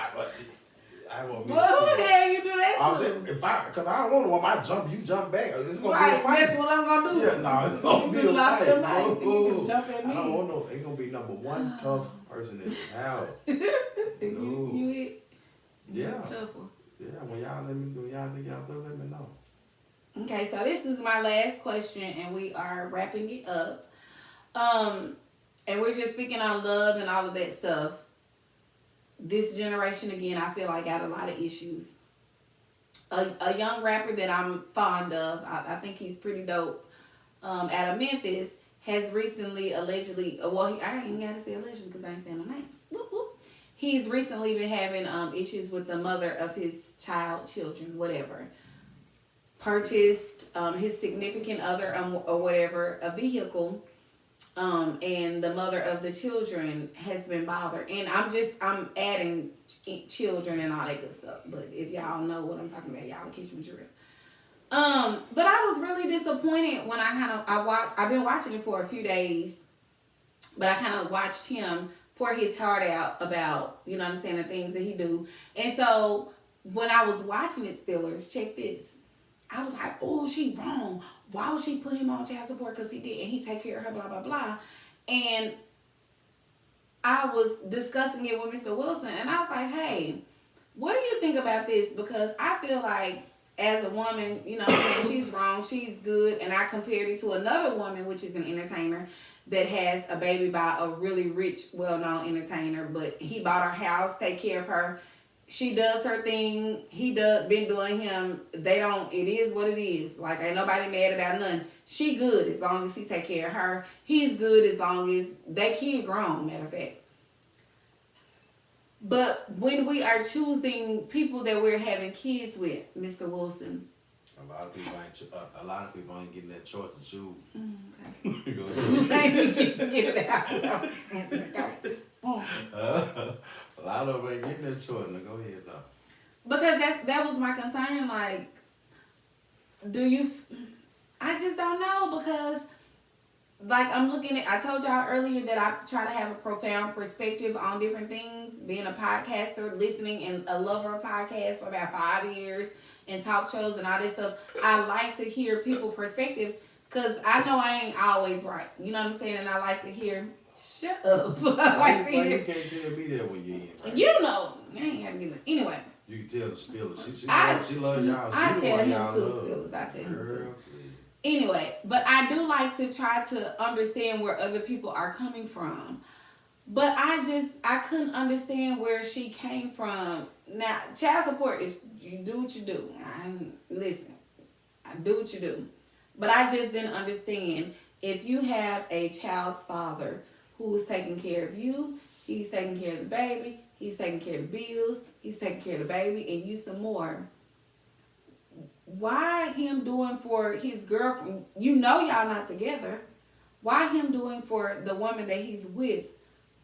I won't be. Well, who the hell you do that to? I'm saying, cause I don't want the woman. You jump back. It's gonna be a fight. That's what I'm gonna do. Yeah, no, it's gonna be a fight. You jump at me. I don't want no. Ain't gonna be number one tough person in this house. No. You hit. Yeah. Shuffle. Yeah. When y'all let me know. Okay, so this is my last question, and we are wrapping it up. And we're just speaking on love and all of that stuff. This generation, again, I feel like got a lot of issues. A young rapper that I'm fond of, I think he's pretty dope, out of Memphis, has recently allegedly, I ain't got to say allegedly because I ain't saying no names. Whoop, whoop. He's recently been having issues with the mother of his children, whatever. Purchased his significant other or whatever a vehicle And the mother of the children has been bothered. And I'm adding children and all that good stuff. But if y'all know what I'm talking about, y'all catch my drift. But I was really disappointed when I've been watching it for a few days, but I kind of watched him pour his heart out about, you know what I'm saying, the things that he do. And so when I was watching it, Spillers, check this. I was like, oh, she wrong. Why would she put him on child support? Because he did, and he take care of her, blah, blah, blah. And I was discussing it with Mr. Wilson, and I was like, hey, what do you think about this? Because I feel like as a woman, you know, she's wrong, she's good, and I compared it to another woman, which is an entertainer, that has a baby by a really rich, well-known entertainer, but he bought her house, take care of her. She does her thing. He been doing him. It is what it is. Like, ain't nobody mad about nothing. She good as long as he take care of her. He's good as long as they kid grown, matter of fact. But when we are choosing people that we're having kids with, Mr. Wilson. A lot of people ain't getting that choice to choose. Okay. Go Let me get it out. A lot of them ain't getting that choice. Now go ahead though. Because that was my concern. Like, I just don't know, because like I told y'all earlier that I try to have a profound perspective on different things, being a podcaster, listening and a lover of podcasts for about 5 years and talk shows and all this stuff. I like to hear people's perspectives because I know I ain't always right. You know what I'm saying? And I like to hear, shut up. I like to hear. You can't tell me that when you in. Right? You know, I ain't got to get anyway. You can tell the Spillers. She love y'all. I tell him y'all too, love. Spillers. I tell him Girl, too. please. Anyway, but I do like to try to understand where other people are coming from. But I couldn't understand where she came from. Now, child support is, you do what you do. I do what you do. But I just didn't understand, if you have a child's father who is taking care of you, he's taking care of the baby, he's taking care of the bills, he's taking care of the baby, and you some more. Why him doing for his girlfriend? You know y'all not together. Why him doing for the woman that he's with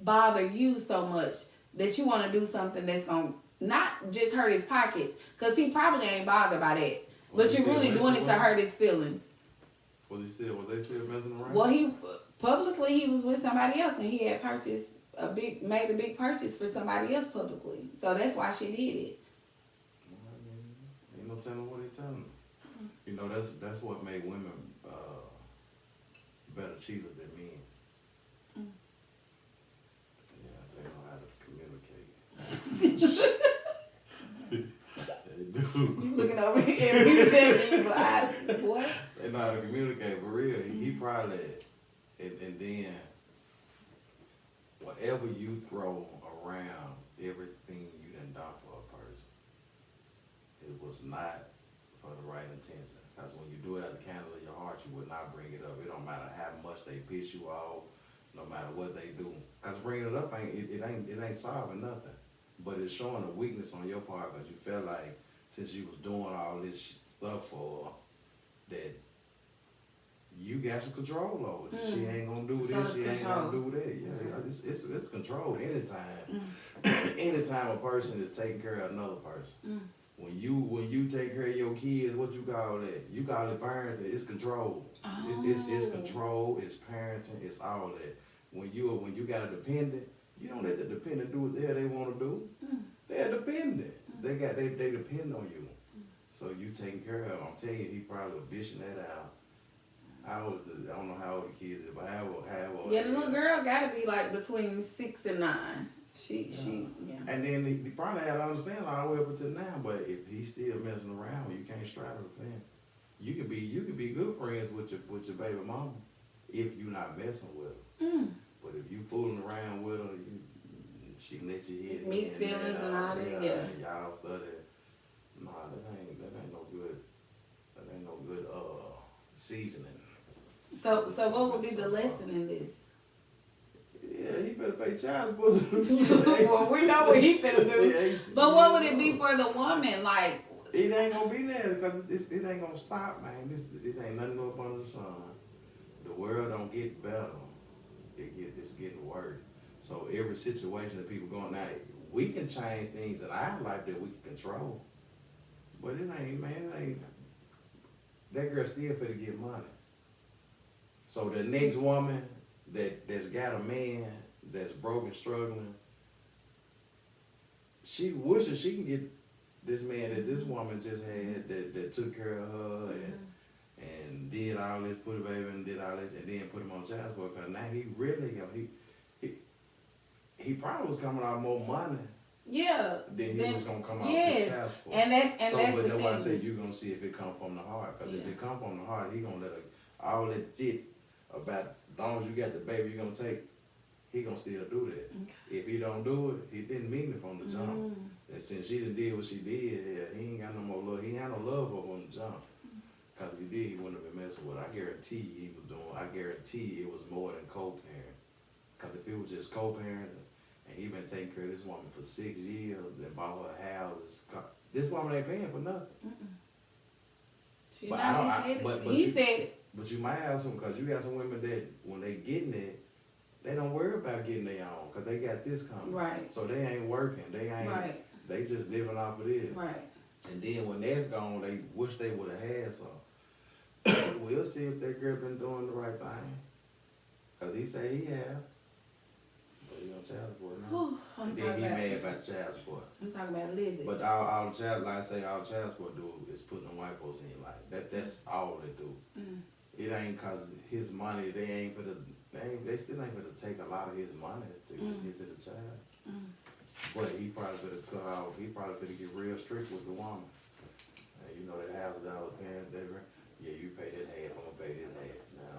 bother you so much that you want to do something that's going to not just hurt his pockets? Because he probably ain't bothered by that. But you're really doing it to hurt his feelings. Was they still messing around? Well, he was with somebody else, and he had made a big purchase for somebody else publicly. So that's why she did it. Ain't no telling what they telling them. You know, that's what made women better cheaters than men. Yeah, they know how to communicate. They do. You looking over here and you saying evil eye, boy. They know how to communicate for real. He probably, and then whatever you throw around, everything you done done for a person, it was not for the right intention. Because when you do it at the candle of your heart, you would not bring it up. It don't matter how much they piss you off, no matter what they do. Because bringing it up it ain't solving nothing. But it's showing a weakness on your part because you felt like since you was doing all this stuff for that, you got some control over it. She ain't gonna do this, she ain't gonna do that. Yeah, it's controlled anytime. Anytime a person is taking care of another person. When you take care of your kids, what you call that? You call it parenting. It's control. Oh. It's control. It's parenting. It's all that. When you got a dependent, you don't let the dependent do what the hell they want to do. They're dependent. They depend on you. So you taking care of them. I'm telling you, he probably was dishing that out. I don't know how old the kids is, but how old? Yeah, the little girl gotta be like between 6 and 9. She. And then he probably had to understand all the way up until now. But if he's still messing around, you can't straddle the fence. You can be good friends with your baby mama if you're not messing with her. But if you fooling around with her, she can let you hit mixed feelings and all that. Yeah. Y'all study. Nah, that ain't no good. That ain't no good seasoning. So what would be the lesson in this? Yeah, he better pay child support. Well, we know what he finna do. But what would it be for the woman? Like, it ain't gonna be there because it ain't gonna stop, man. It ain't nothing up under the sun. The world don't get better it's getting worse. So every situation that people going now, we can change things in our life that we can control. But it ain't, man, it ain't. That girl still finna get money. So the next woman that's got a man that's broke and struggling, she wishes she can get this man that this woman just had that took care of her and did all this, put a baby and did all this, and then put him on child support. Cause now he really he probably was coming out more money. Yeah. Then he was gonna come out yes. with child support. And that's but the that's why I thing. say you're gonna see if it come from the heart. Cause if it come from the heart, he gonna let all that shit about as long as you got the baby you're gonna take, he gonna still do that. Okay. If he don't do it, he didn't mean it from the jump. And since she done did what she did, he ain't got no more love. He ain't had no love for her from the jump. Cause if he did, he wouldn't have been messing with her. I guarantee he was doing. I guarantee it was more than co-parent. Cause if it was just co-parent, and he been taking care of this woman for 6 years, and bought her houses, this woman ain't paying for nothing. She he said it. But you might have some, because you got some women that when they getting it, they don't worry about getting their own, because they got this coming. Right. So they ain't working. They ain't. Right. They just living off of this. Right. And then when that's gone, they wish they would have had some. We'll see if that girl been doing the right thing. Because he say he have. But he on child support now. And then he mad about child support. I'm talking about living. But all the child, like I say, all child support do is put them white folks in like that's all they do. It ain't cause his money. They still ain't gonna take a lot of his money to get to the child. But he probably could have cut off. He probably could have get real strict with the woman. And you know that $1,000 parent, yeah, you pay that half. I'm gonna pay this half. No.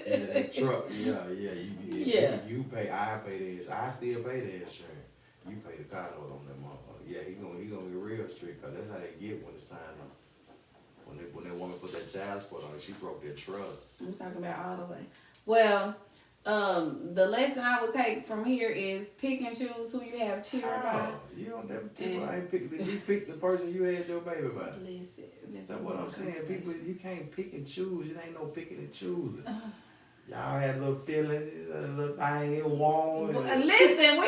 Yeah, that truck. Yeah. You pay. I pay the insurance. I still pay the insurance. You pay the car note on that motherfucker. Yeah, he gonna get real strict, cause that's how they get when it's time. When that woman put that child support on it, she broke that trust. I'm talking about all the way. Well, the lesson I would take from here is pick and choose who you have children by. You don't never people ain't pick. You pick the person you had your baby by. Listen, that's what I'm saying. People, you can't pick and choose. It ain't no picking and choosing. Y'all had little feelings, a little thing it warm. Listen,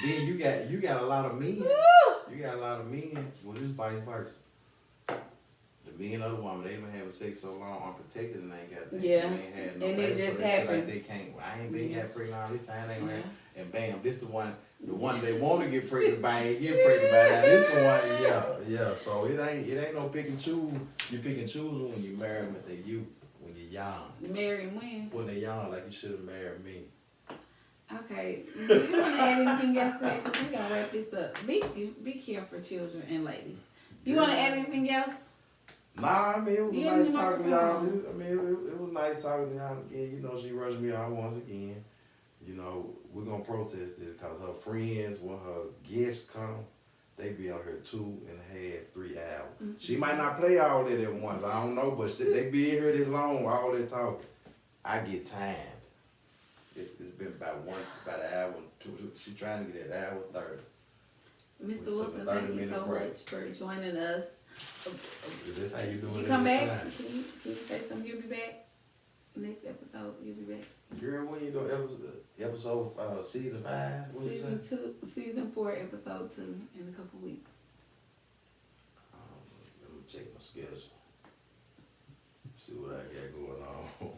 Then you got a lot of men. You got a lot of men. Well, it's vice versa. The men of the woman, they been having sex so long unprotected and ain't got that. Yeah. They ain't had no and it just so happened. like they can't. I ain't been got pregnant all this time. They ain't and bam, this the one they want to get pregnant by ain't get pregnant by. Now this the one, yeah. So it ain't no pick and choose. You pick and choose when you marry them at the youth, when you're young. Marry them when? When they're young, like you should have married me. Okay. Do you want to add anything else to that? Because we're going to wrap this up. Be careful, children and ladies. Do you want to add anything else? Nah, I mean, it was nice talking to y'all. I mean, it was nice talking to y'all again. You know, she rushed me out once again. You know, we're going to protest this because her friends, when her guests come, they be out here 2.5, 3 hours. She might not play all that at once. I don't know, but they be here this long, all that talking. I get tired. It's been about an hour and 2. She trying to get that hour 30. Mr. Wilson, thank you so much for joining us. Is this how you doing? You come back? Can you say something? You'll be back next episode. You'll be back. Girl, when you do episode season 5? Season 2, season 4, episode 2 in a couple weeks. Let me check my schedule. See what I got going on.